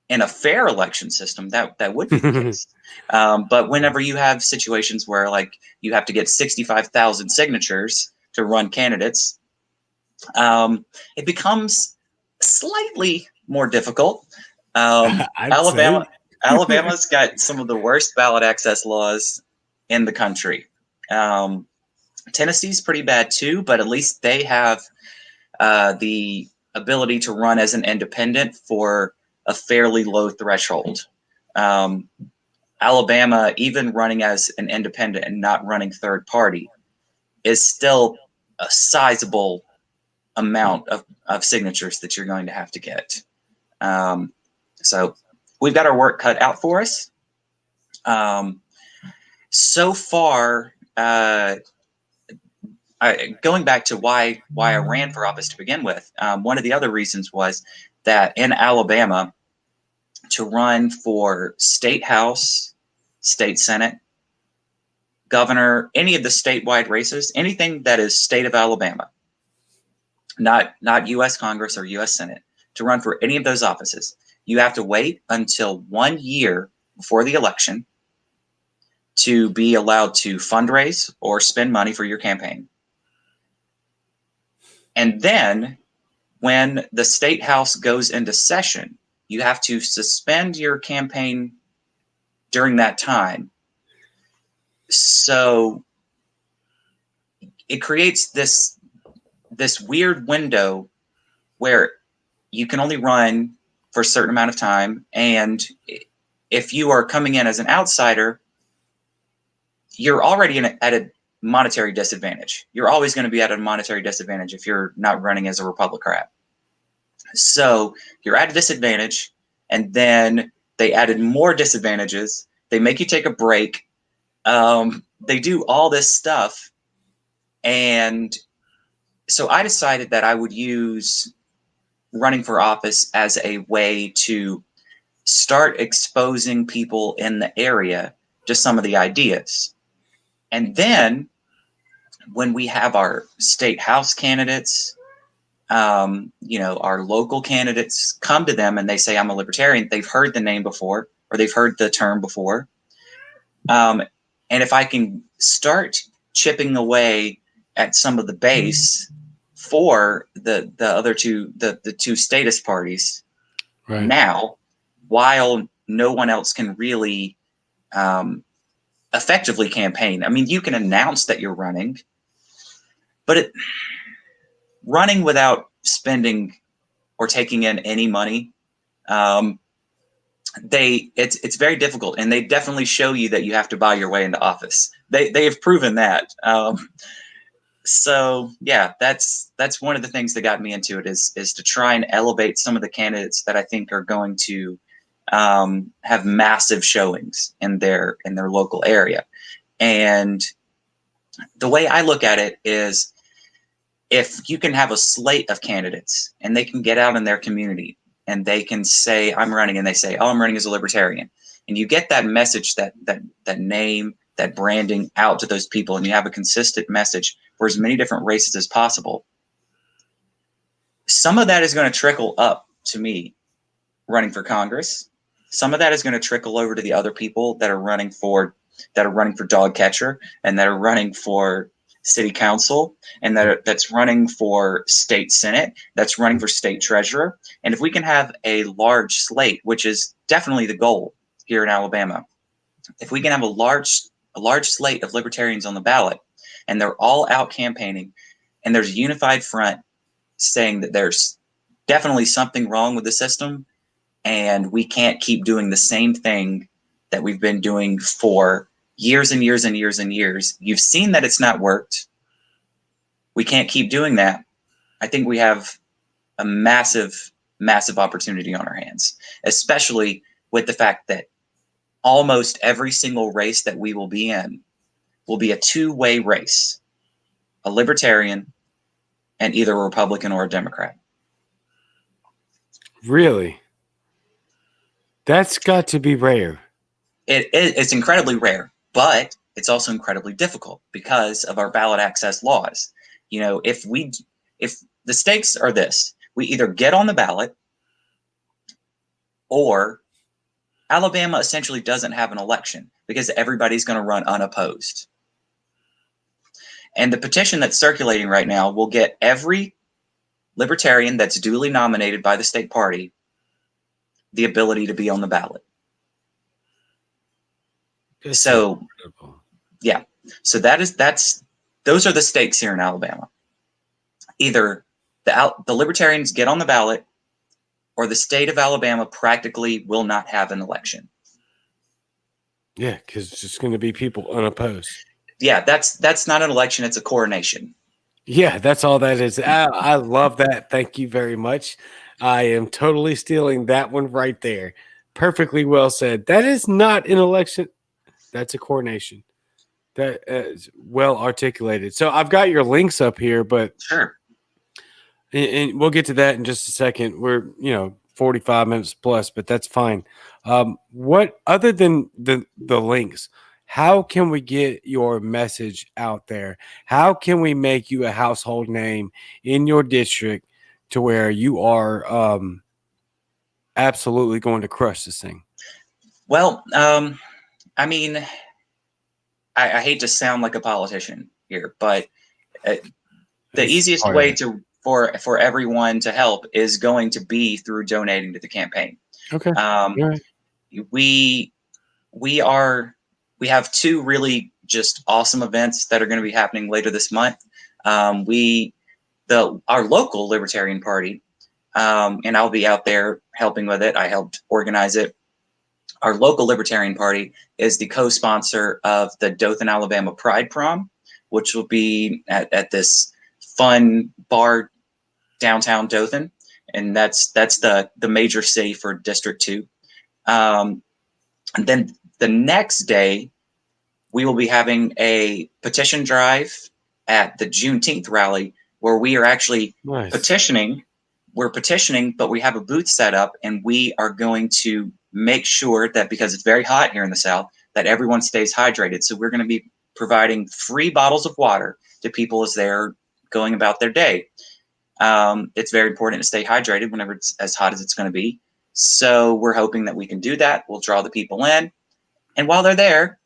in a fair election system, that would be the case. But whenever you have situations where like you have to get 65,000 signatures to run candidates, it becomes slightly more difficult. Alabama's got some of the worst ballot access laws in the country. Tennessee's pretty bad too, but at least they have the ability to run as an independent for a fairly low threshold. Alabama, even running as an independent and not running third party, is still a sizable amount of signatures that you're going to have to get. So we've got our work cut out for us. So far, going back to why I ran for office to begin with, one of the other reasons was that in Alabama, to run for state house, state senate, governor, any of the statewide races, anything that is state of Alabama, not U.S. Congress or U.S. Senate, to run for any of those offices, you have to wait until 1 year before the election to be allowed to fundraise or spend money for your campaign. And then when the state house goes into session, you have to suspend your campaign during that time. So it creates this weird window where you can only run for a certain amount of time. And if you are coming in as an outsider, you're already at a monetary disadvantage. You're always going to be at a monetary disadvantage if you're not running as a Republican. So you're at a disadvantage, and then they added more disadvantages. They make you take a break. They do all this stuff. And so I decided that I would use running for office as a way to start exposing people in the area to some of the ideas. And then when we have our state house candidates, our local candidates come to them and they say, I'm a libertarian. They've heard the name before, or they've heard the term before. And if I can start chipping away at some of the base for the other two, the two statist parties now, while no one else can really effectively campaign. I mean, you can announce that you're running, but running without spending or taking in any money, it's very difficult, and they definitely show you that you have to buy your way into office. They have proven that. So yeah, that's one of the things that got me into it is to try and elevate some of the candidates that I think are going to have massive showings in their local area. And the way I look at it is, if you can have a slate of candidates and they can get out in their community and they can say, I'm running, and they say, oh, I'm running as a libertarian. And you get that message, that name, that branding out to those people, and you have a consistent message for as many different races as possible. Some of that is going to trickle up to me running for Congress. Some of that is going to trickle over to the other people that are running for dog catcher, and that are running for city council, and that's running for state senate, that's running for state treasurer. And if we can have a large slate, which is definitely the goal here in Alabama, if we can have a large slate of libertarians on the ballot, and they're all out campaigning, and there's a unified front saying that there's definitely something wrong with the system, and we can't keep doing the same thing that we've been doing for years and years and years and years. You've seen that it's not worked. We can't keep doing that. I think we have a massive, massive opportunity on our hands, especially with the fact that almost every single race that we will be in will be a two-way race, a libertarian and either a Republican or a Democrat. Really? That's got to be rare. It's incredibly rare, but it's also incredibly difficult because of our ballot access laws. You know, if the stakes are this, we either get on the ballot, or Alabama essentially doesn't have an election because everybody's going to run unopposed. And the petition that's circulating right now will get every libertarian that's duly nominated by the state party the ability to be on the ballot. So, yeah. So those are the stakes here in Alabama. Either the libertarians get on the ballot, or the state of Alabama practically will not have an election. Yeah, because it's just going to be people unopposed. Yeah, that's not an election; it's a coronation. Yeah, that's all that is. I love that. Thank you very much. I am totally stealing that one right there. Perfectly well said. That is not an election. That's a coronation. That is well articulated. So I've got your links up here, but Sure. and we'll get to that in just a second. We're 45 minutes plus, but that's fine. What other than the links? How can we get your message out there? How can we make you a household name in your district to where you are absolutely going to crush this thing? Well, I mean, I hate to sound like a politician here, but the That's easiest part of way it. for everyone to help is going to be through donating to the campaign. Okay. Um, All right. we we are we have two really just awesome events that are going to be happening later this month. Our local Libertarian Party, and I'll be out there helping with it. I helped organize it. Our local Libertarian Party is the co-sponsor of the Dothan, Alabama Pride Prom, which will be at this fun bar downtown Dothan, and that's the major city for District 2. And then the next day, we will be having a petition drive at the Juneteenth rally where we are actually Nice. petitioning. We're petitioning, but we have a booth set up, and we are going to make sure that, because it's very hot here in the South, that everyone stays hydrated. So we're going to be providing free bottles of water to people as they're going about their day. It's very important to stay hydrated whenever it's as hot as it's going to be. So we're hoping that we can do that. We'll draw the people in. And while they're there,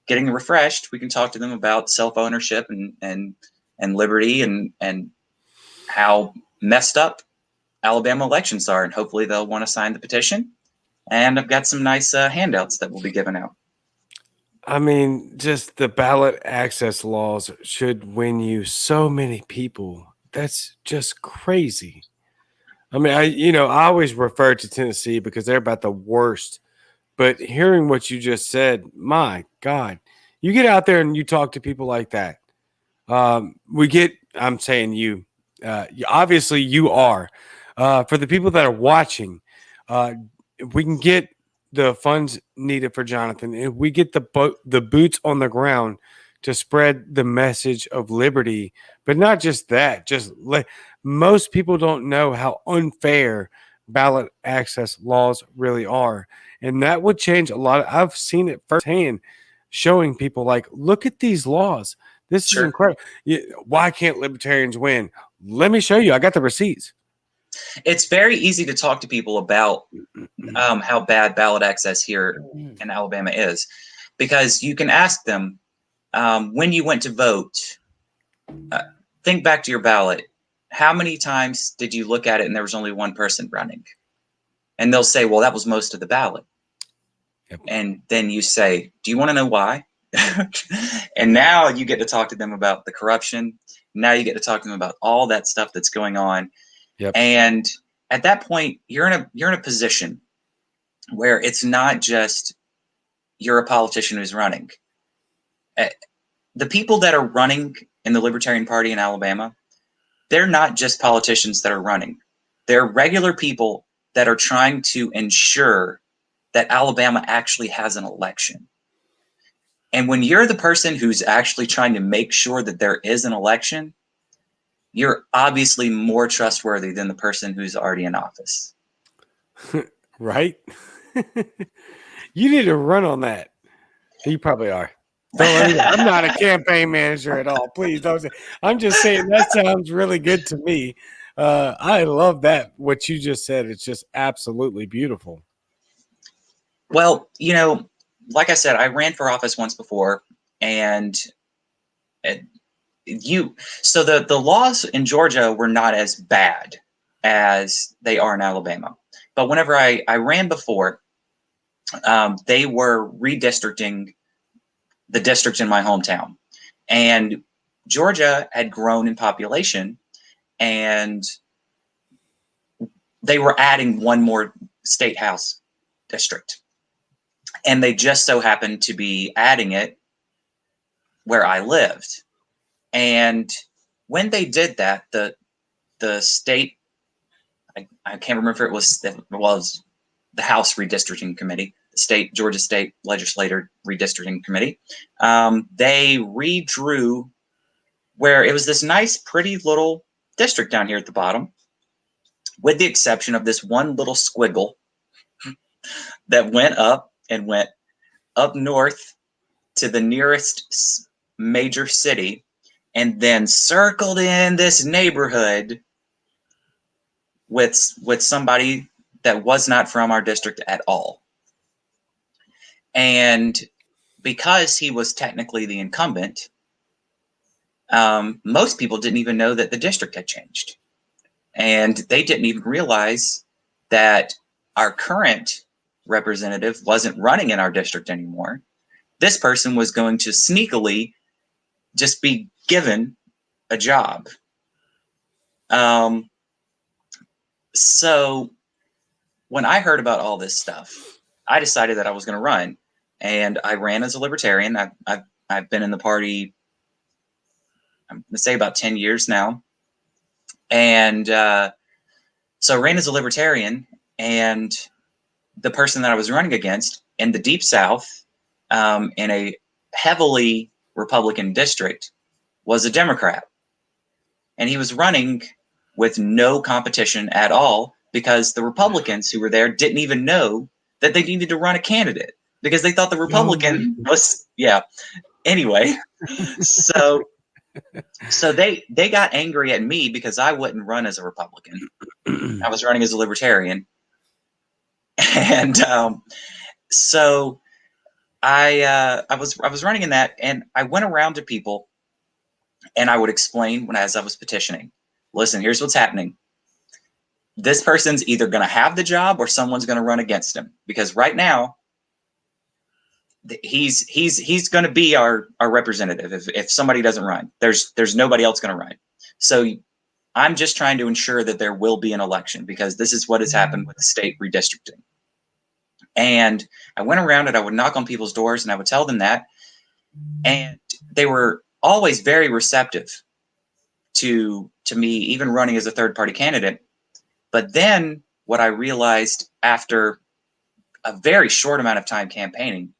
getting refreshed, we can talk to them about self-ownership and liberty and how messed up Alabama elections are. And hopefully they'll want to sign the petition. And I've got some nice handouts that will be given out. I mean, just the ballot access laws should win you so many people. That's just crazy. I mean, I always refer to Tennessee because they're about the worst. But hearing what you just said, my God, you get out there and you talk to people like that. I'm saying obviously you are. For the people that are watching, if we can get the funds needed for Jonathan, if we get the boots on the ground to spread the message of liberty, but not just that, most people don't know how unfair ballot access laws really are. And that would change a lot. I've seen it firsthand, showing people like, look at these laws. This is incredible. Why can't libertarians win? Let me show you. I got the receipts. It's very easy to talk to people about how bad ballot access here in Alabama is, because you can ask them, when you went to vote, think back to your ballot. How many times did you look at it and there was only one person running? And they'll say, well, that was most of the ballot. Yep. And then you say, do you want to know why? And now you get to talk to them about the corruption. Now you get to talk to them about all that stuff that's going on. Yep. And at that point, you're in a position where it's not just you're a politician who's running. The people that are running in the Libertarian Party in Alabama, they're not just politicians that are running. They're regular people that are trying to ensure that Alabama actually has an election. And when you're the person who's actually trying to make sure that there is an election, you're obviously more trustworthy than the person who's already in office. Right? You need to run on that. You probably are. I'm not a campaign manager at all. Please don't say. I'm just saying that sounds really good to me. I love that. What you just said. It's just absolutely beautiful. Well, like I said, I ran for office once before, and so the laws in Georgia were not as bad as they are in Alabama. But whenever I ran before, they were redistricting the districts in my hometown. And Georgia had grown in population, and they were adding one more state house district. And they just so happened to be adding it where I lived. And when they did that, the state, I can't remember if it was the House Redistricting Committee, Georgia State Legislature Redistricting Committee. They redrew where it was this nice, pretty little district down here at the bottom, with the exception of this one little squiggle that went up north to the nearest major city, and then circled in this neighborhood with somebody that was not from our district at all. And because he was technically the incumbent, most people didn't even know that the district had changed. And they didn't even realize that our current representative wasn't running in our district anymore. This person was going to sneakily just be given a job. So when I heard about all this stuff, I decided that I was going to run, and I ran as a Libertarian. I've been in the party, I'm going to say about 10 years now. And so I ran as a Libertarian, and the person that I was running against in the Deep South, in a heavily Republican district, was a Democrat. And he was running with no competition at all, because the Republicans who were there didn't even know that they needed to run a candidate, because they thought the Republican was, yeah. Anyway, so they got angry at me because I wouldn't run as a Republican. I was running as a Libertarian. And so I was running in that, and I went around to people, and I would explain as I was petitioning, listen, here's what's happening. This person's either going to have the job or someone's going to run against him, because right now he's going to be our representative. If somebody doesn't run, there's nobody else going to run. So I'm just trying to ensure that there will be an election, because this is what has happened with the state redistricting. And I went around and I would knock on people's doors and I would tell them that, and they were always very receptive to me even running as a third party candidate. But then what I realized after a very short amount of time campaigning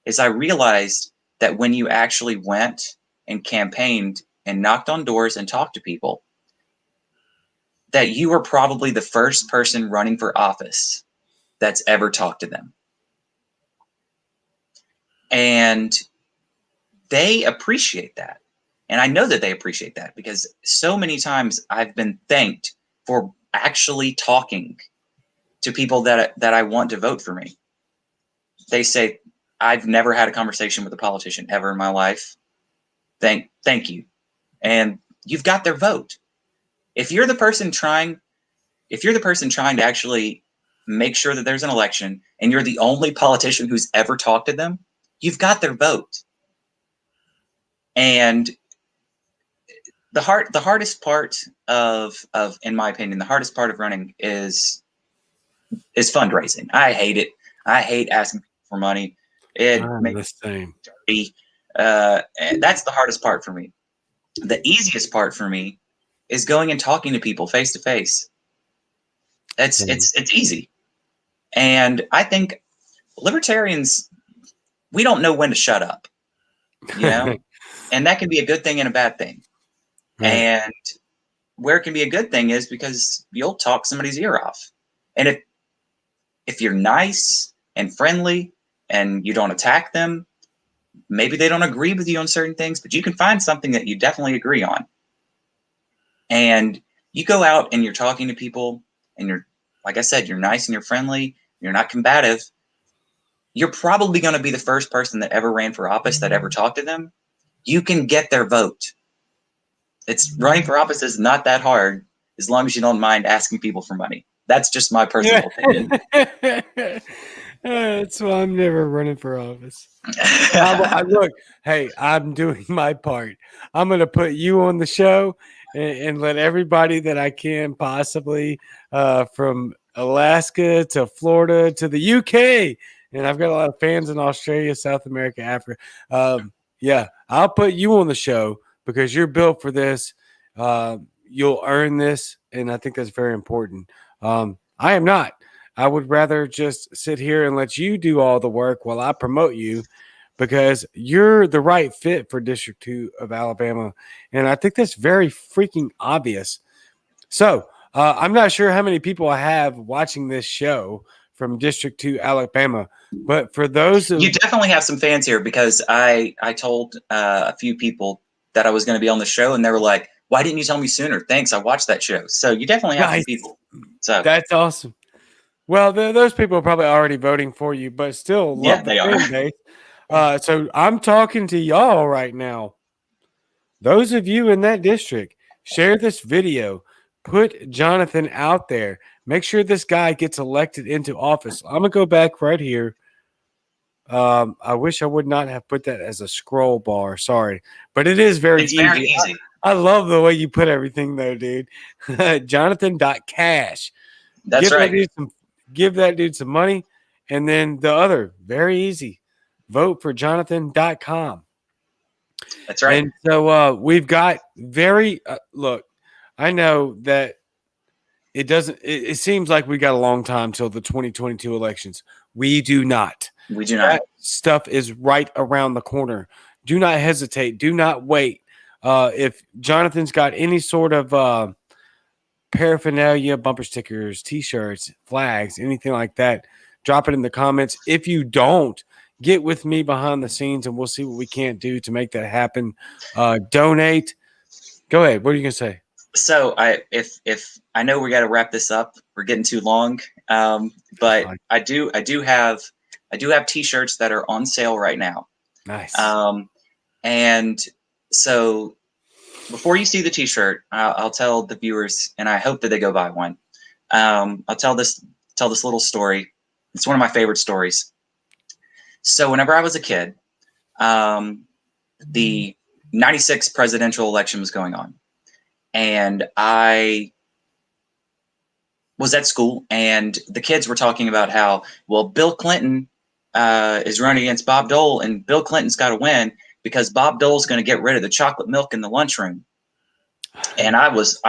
is I realized that when you actually went and campaigned and knocked on doors and talked to people, that you were probably the first person running for office that's ever talked to them. And they appreciate that. And I know that they appreciate that, because so many times I've been thanked for actually talking to people that I want to vote for me. They say, I've never had a conversation with a politician ever in my life. Thank you. And you've got their vote. If you're the person trying to actually make sure that there's an election, and you're the only politician who's ever talked to them, you've got their vote. And the hardest part of, in my opinion, the hardest part of running is fundraising. I hate it. I hate asking people for money. It makes me dirty. And that's the hardest part for me. The easiest part for me is going and talking to people face to face. It's easy. And I think Libertarians, we don't know when to shut up, you know, and that can be a good thing and a bad thing. Right. And where it can be a good thing is because you'll talk somebody's ear off. And if you're nice and friendly and you don't attack them, maybe they don't agree with you on certain things, but you can find something that you definitely agree on. And you go out and you're talking to people, and you're, like I said, you're nice and you're friendly, you're not combative. You're probably going to be the first person that ever ran for office that ever talked to them. You can get their vote. Running for office is not that hard, as long as you don't mind asking people for money. That's just my personal opinion. That's why I'm never running for office. Look, hey, I'm doing my part. I'm going to put you on the show and let everybody that I can possibly, from Alaska to Florida to the UK, and I've got a lot of fans in Australia, South America, Africa. Yeah, I'll put you on the show, because you're built for this. You'll earn this, and I think that's very important. I am not. I would rather just sit here and let you do all the work while I promote you, because you're the right fit for District 2 of Alabama. And I think that's very freaking obvious. So I'm not sure how many people I have watching this show from District 2 Alabama, but for those You of definitely have some fans here, because I told a few people that I was going to be on the show, and they were like, "Why didn't you tell me sooner?" Thanks, I watched that show. So you definitely have some nice, people. So that's awesome. Well, those people are probably already voting for you, but still yeah, love the they are. fan base. So I'm talking to y'all right now. Those of you in that district, share this video. Put Jonathan out there. Make sure this guy gets elected into office. I'm gonna go back right here. I wish I would not have put that as a scroll bar. Sorry, but it is very It's very easy. easy. I love the way you put everything, though, dude. Jonathan.cash. That's Give that right. dude some. Give that dude some money, and then the other very easy. Vote for Jonathan.com. That's right. And so we've got very look. I know that it doesn't. It seems like we got a long time till the 2022 elections. We do not. We do That not. stuff is right around the corner. Do not hesitate. Do not wait. If Jonathan's got any sort of paraphernalia, bumper stickers, T-shirts, flags, anything like that, drop it in the comments. If you don't, get with me behind the scenes, and we'll see what we can't do to make that happen. Donate. Go ahead. What are you gonna say? So if I know we got to wrap this up, we're getting too long. But Fine. I do have T-shirts that are on sale right now. Nice. And so before you see the T-shirt, I'll tell the viewers, and I hope that they go buy one. I'll tell this little story. It's one of my favorite stories. So whenever I was a kid, the '96 presidential election was going on, and I was at school, and the kids were talking about how, well, Bill Clinton is running against Bob Dole, and Bill Clinton's got to win because Bob Dole's going to get rid of the chocolate milk in the lunchroom. And I was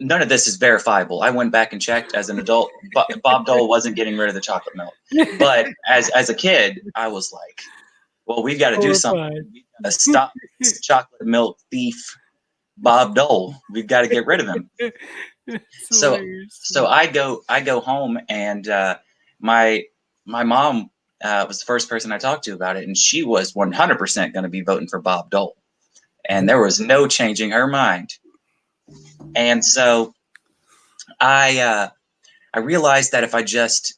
none of this is verifiable. I went back and checked as an adult. But Bob Dole wasn't getting rid of the chocolate milk. But as a kid, I was like, well, we've got to do something. We've got to stop this chocolate milk thief, Bob Dole. We've got to get rid of him. So I go home, and my mom was the first person I talked to about it, and she was 100% going to be voting for Bob Dole, and there was no changing her mind. And so I realized that if I just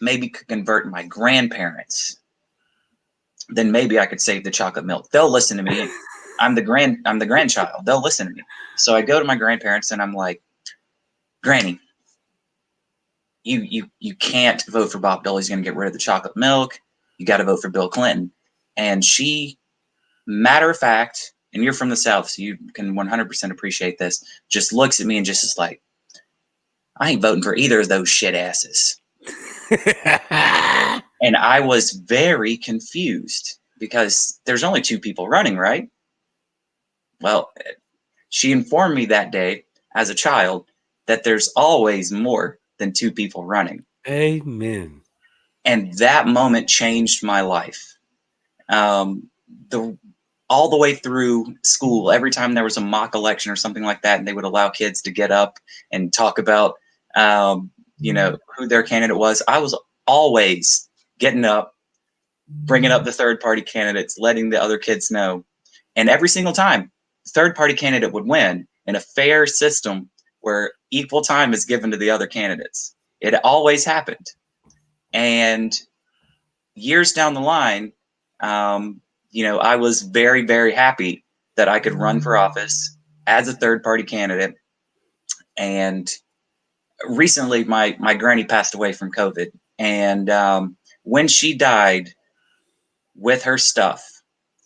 maybe could convert my grandparents, then maybe I could save the chocolate milk. They'll listen to me. I'm the grandchild. They'll listen to me. So I go to my grandparents, and I'm like, Granny, you can't vote for Bob Dole. He's going to get rid of the chocolate milk. You got to vote for Bill Clinton. And she, matter of fact, and you're from the South, so you can 100% appreciate this, just looks at me and just is like, I ain't voting for either of those shit asses. And I was very confused because there's only two people running, right? Well, she informed me that day as a child that there's always more than two people running. Amen. And that moment changed my life. All the way through school, every time there was a mock election or something like that, and they would allow kids to get up and talk about, who their candidate was, I was always getting up, bringing up the third-party candidates, letting the other kids know. And every single time, the third-party candidate would win in a fair system where equal time is given to the other candidates. It always happened. And years down the line, I was very, very happy that I could run for office as a third-party candidate. And recently, my granny passed away from COVID. And when she died, with her stuff,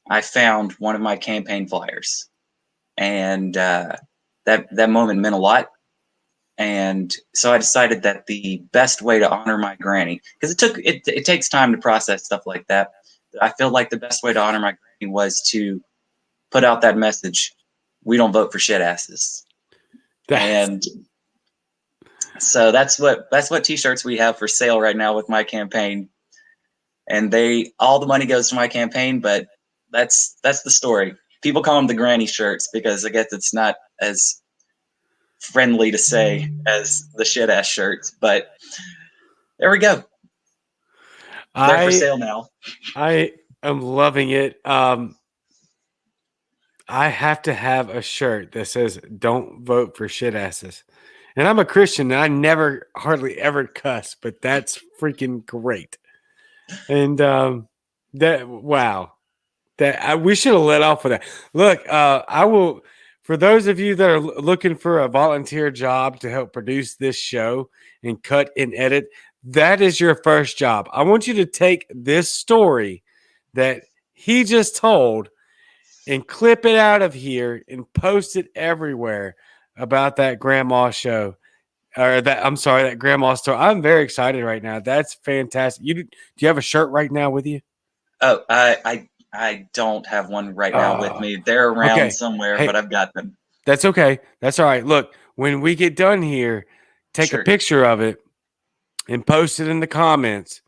I found one of my campaign flyers. And that moment meant a lot. And so I decided that the best way to honor my granny, because it takes time to process stuff like that. I feel like the best way to honor my granny was to put out that message: we don't vote for shit asses. And So that's what t-shirts we have for sale right now with my campaign. And all the money goes to my campaign, but that's the story. People call them the granny shirts because I guess it's not as friendly to say as the shit ass shirts, but there we go. They're for sale now. I am loving it. I have to have a shirt that says "Don't vote for shit asses." And I'm a Christian and I never hardly ever cuss, but that's freaking great. And that wow. We should have let off with that. Look, I will for those of you that are looking for a volunteer job to help produce this show and cut and edit, that is your first job. I want you to take this story that he just told and clip it out of here and post it everywhere about that grandma show or that grandma story. I'm very excited right now. That's fantastic. Do you have a shirt right now with you? Oh, I don't have one right now with me. They're around somewhere, but I've got them. That's okay. That's all right. Look, when we get done here, take a picture of it and post it in the comments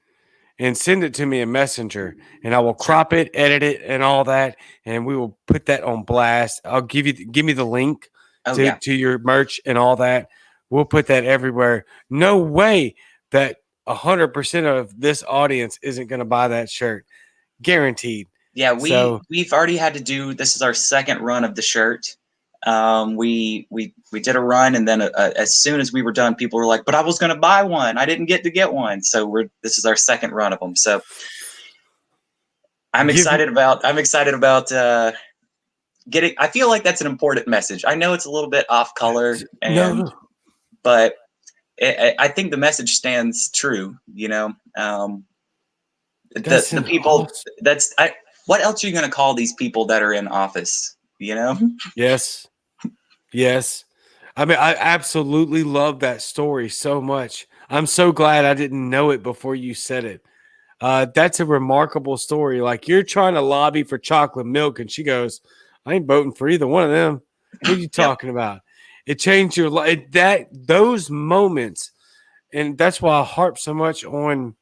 and send it to me in Messenger, and I will crop it, edit it, and all that, and we will put that on blast. I'll give me the link to your merch and all that. We'll put that everywhere. No way that 100% of this audience isn't going to buy that shirt. Guaranteed. Yeah, we've already had to do. This is our second run of the shirt. We did a run, and then as soon as we were done, people were like, "But I was going to buy one. I didn't get to get one." So this is our second run of them. So I'm excited about getting. I feel like that's an important message. I know it's a little bit off color, but I think the message stands true. You know, the people. Awesome. What else are you going to call these people that are in office? You know? Yes. I mean, I absolutely love that story so much. I'm so glad I didn't know it before you said it. That's a remarkable story. Like you're trying to lobby for chocolate milk, and she goes, "I ain't voting for either one of them." What are you talking about? It changed your life. Those moments, and that's why I harp so much on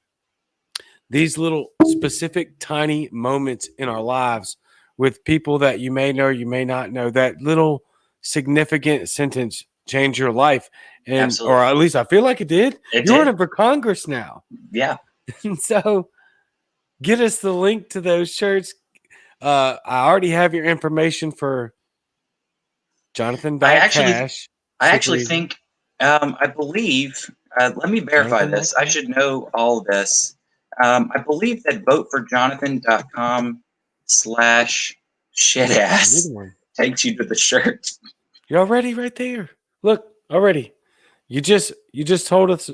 these little specific tiny moments in our lives with people that you may know, you may not know. That little significant sentence changed your life, and or at least I feel like it did. You're running for Congress now. Yeah. So get us the link to those shirts. I already have your information for Jonathan. I actually think I believe. Let me verify this. I should know all of this. I believe that voteforjonathan.com/shitass takes you to the shirt. You're already right there. Look, already. You just told us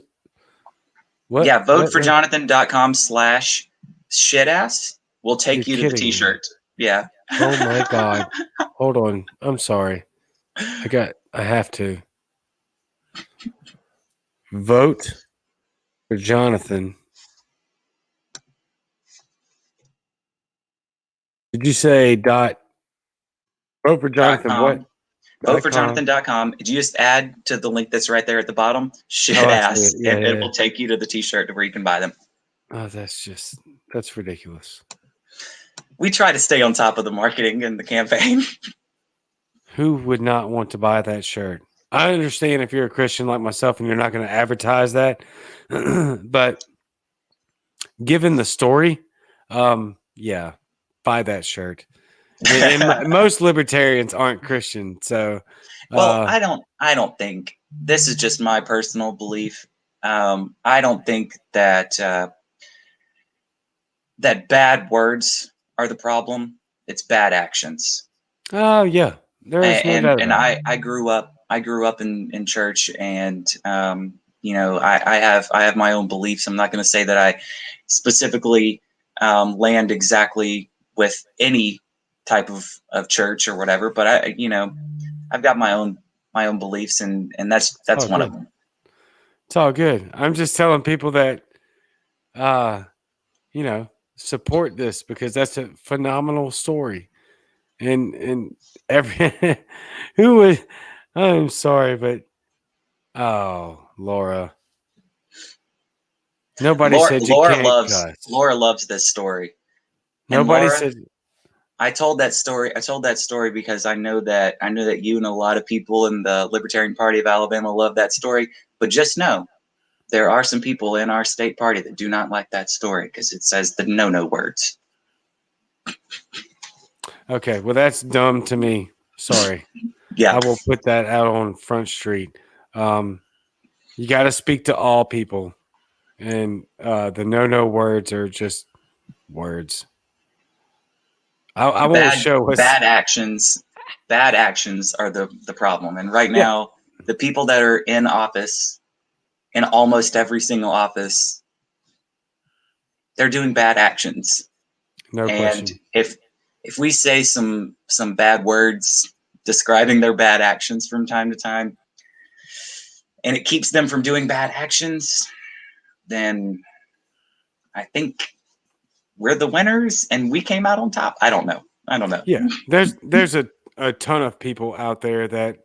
what? Yeah, voteforjonathan.com/shitass will take you to the t-shirt. Yeah. Oh my God. Hold on. I'm sorry. I have to. Vote for Jonathan. Did you say vote for Jonathan? What? Voteforjonathan.com. Did you just add to the link that's right there at the bottom? Shitass. It will take you to the t-shirt where you can buy them. Oh, that's ridiculous. We try to stay on top of the marketing and the campaign. Who would not want to buy that shirt? I understand if you're a Christian like myself and you're not going to advertise that, but given the story, yeah, buy that shirt. And most libertarians aren't Christian, so. Well, I don't think this is just my personal belief. I don't think that that bad words are the problem. It's bad actions. Oh yeah, there is no doubt. And I grew up in church, and you know, I have my own beliefs. I'm not going to say that I specifically land exactly with any type of church or whatever, but I've got my own beliefs, and that's one of them. It's all good. I'm just telling people that support this because that's a phenomenal story. And every who would, I'm sorry, but oh Laura. Nobody said you can't cuss. Laura loves this story. And Nobody Laura, said. I told that story because I know that you and a lot of people in the Libertarian Party of Alabama love that story. But just know, there are some people in our state party that do not like that story because it says the no words. Okay, well, that's dumb to me. Sorry. Yeah. I will put that out on Front Street. You got to speak to all people, and the no words are just words. I won't show us. Bad actions are the problem. And right now, the people that are in office, in almost every single office, they're doing bad actions. No and question. If we say some bad words describing their bad actions from time to time, and it keeps them from doing bad actions, then I think we're the winners and we came out on top. I don't know. Yeah, there's a ton of people out there that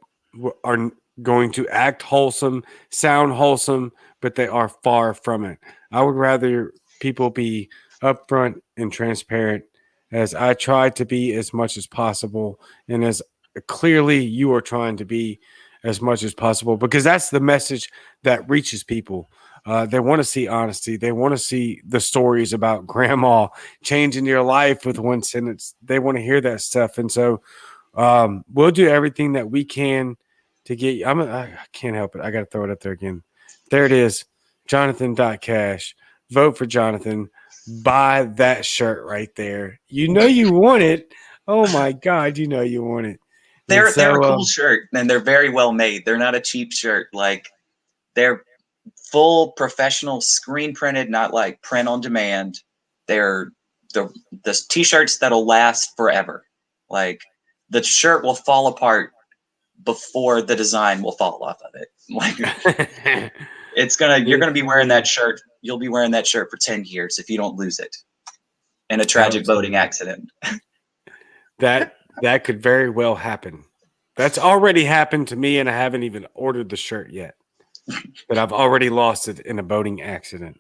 are going to act wholesome, sound wholesome, but they are far from it. I would rather people be upfront and transparent, as I try to be as much as possible, and as clearly you are trying to be as much as possible, because that's the message that reaches people. They want to see honesty. They want to see the stories about grandma changing your life with one sentence. They want to hear that stuff. And so we'll do everything that we can to get you. I can't help it. I got to throw it up there again. There it is. Jonathan.cash. Vote for Jonathan. Buy that shirt right there. You know you want it. Oh my God. You know you want it. They're a cool shirt, and they're very well made. They're not a cheap shirt. Like, they're full professional screen printed, not like print on demand. They're the t-shirts that'll last forever. Like, the shirt will fall apart before the design will fall off of it. Like, you're gonna be wearing that shirt. You'll be wearing that shirt for 10 years if you don't lose it in a tragic boating accident. That could very well happen. That's already happened to me, and I haven't even ordered the shirt yet. But I've already lost it in a boating accident.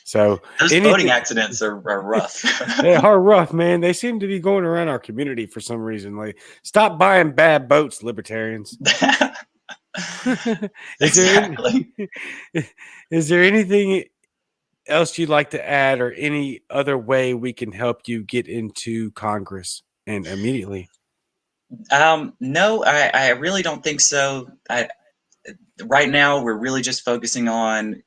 So those boating accidents are rough. They are rough, man. They seem to be going around our community for some reason. Like, stop buying bad boats, libertarians. Is there anything else you'd like to add, or any other way we can help you get into Congress and immediately? No, I really don't think so. Right now, we're really just focusing on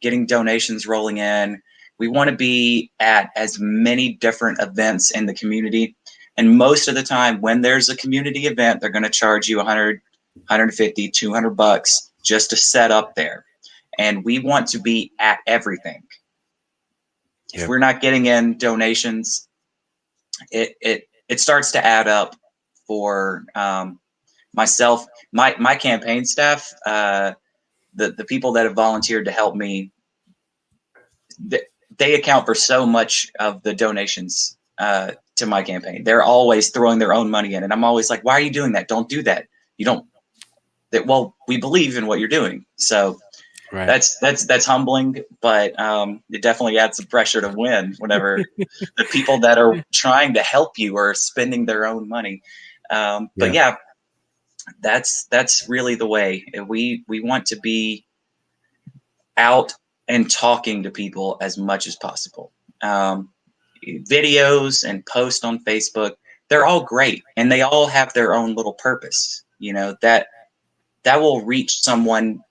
getting donations rolling in. We want to be at as many different events in the community. And most of the time, when there's a community event, they're going to charge you 100, 150, 200 bucks just to set up there. And we want to be at everything. If we're not getting in donations, it starts to add up for myself, my campaign staff, the people that have volunteered to help me. They account for so much of the donations to my campaign. They're always throwing their own money in, and I'm always like, "Why are you doing that? Don't do that. You don't." Well, we believe in what you're doing, so right. That's humbling, but it definitely adds some pressure to win whenever the people that are trying to help you are spending their own money. But yeah, that's really the way. We want to be out and talking to people as much as possible. Videos and posts on Facebook, they're all great, and they all have their own little purpose. You know, that will reach someone,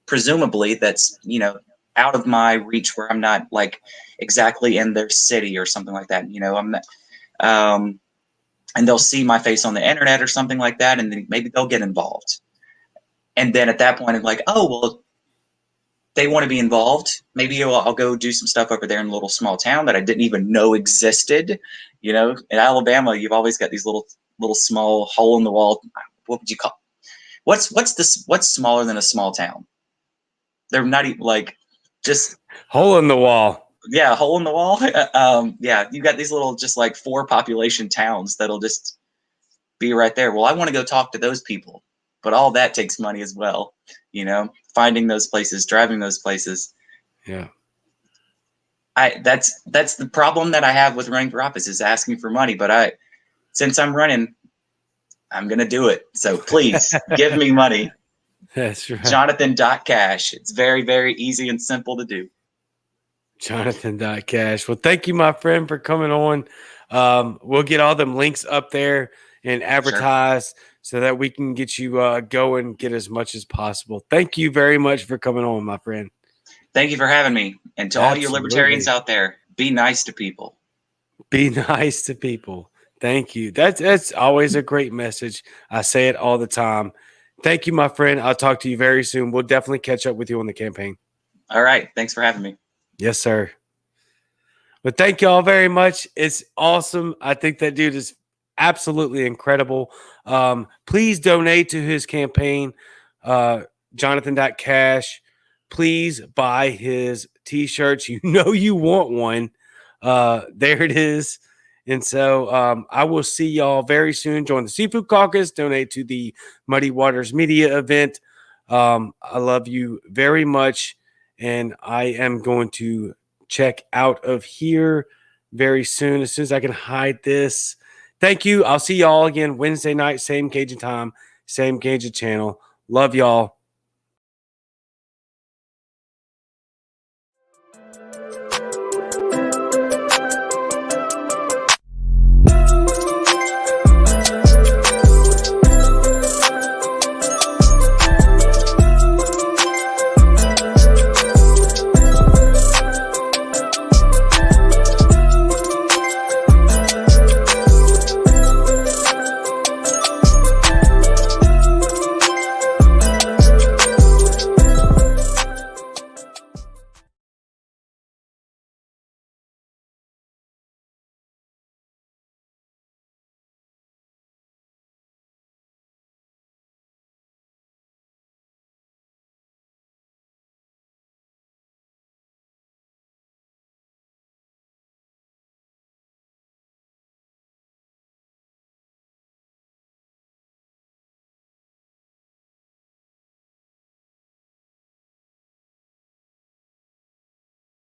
presumably, that's, you know, out of my reach, where I'm not like exactly in their city or something like that. You know, I'm not, and they'll see my face on the internet or something like that, and then maybe they'll get involved. And then at that point, I'm like, oh, well, they want to be involved. Maybe I'll go do some stuff over there in a little small town that I didn't even know existed. You know, in Alabama, you've always got these little small hole in the wall. What would you call? What's smaller than a small town? They're not even like just hole in the wall. Yeah, hole in the wall. Yeah, you got these little just like 4 population towns that'll just be right there. Well, I want to go talk to those people. but all that takes money as well. You know, finding those places, driving those places. Yeah. That's the problem that I have with running for office, is asking for money. But since I'm running, I'm going to do it. So please give me money. That's right. Jonathan.cash. It's very, very easy and simple to do. Jonathan.cash. Well, thank you, my friend, for coming on. We'll get all them links up there and advertise so that we can get you going, get as much as possible. Thank you very much for coming on, my friend. Thank you for having me. And to all you libertarians out there, be nice to people. Be nice to people. Thank you. That's always a great message. I say it all the time. Thank you, my friend. I'll talk to you very soon. We'll definitely catch up with you on the campaign. All right. Thanks for having me. Yes, sir. But thank you all very much. It's awesome. I think that dude is absolutely incredible. Please donate to his campaign, Jonathan.cash. Please buy his t-shirts. You know you want one. There it is. And so I will see y'all very soon. Join the Seafood Caucus. Donate to the Muddy Waters Media event. I love you very much. And I am going to check out of here very soon as I can hide this. Thank you. I'll see y'all again Wednesday night, same Cajun time, same Cajun channel. Love y'all.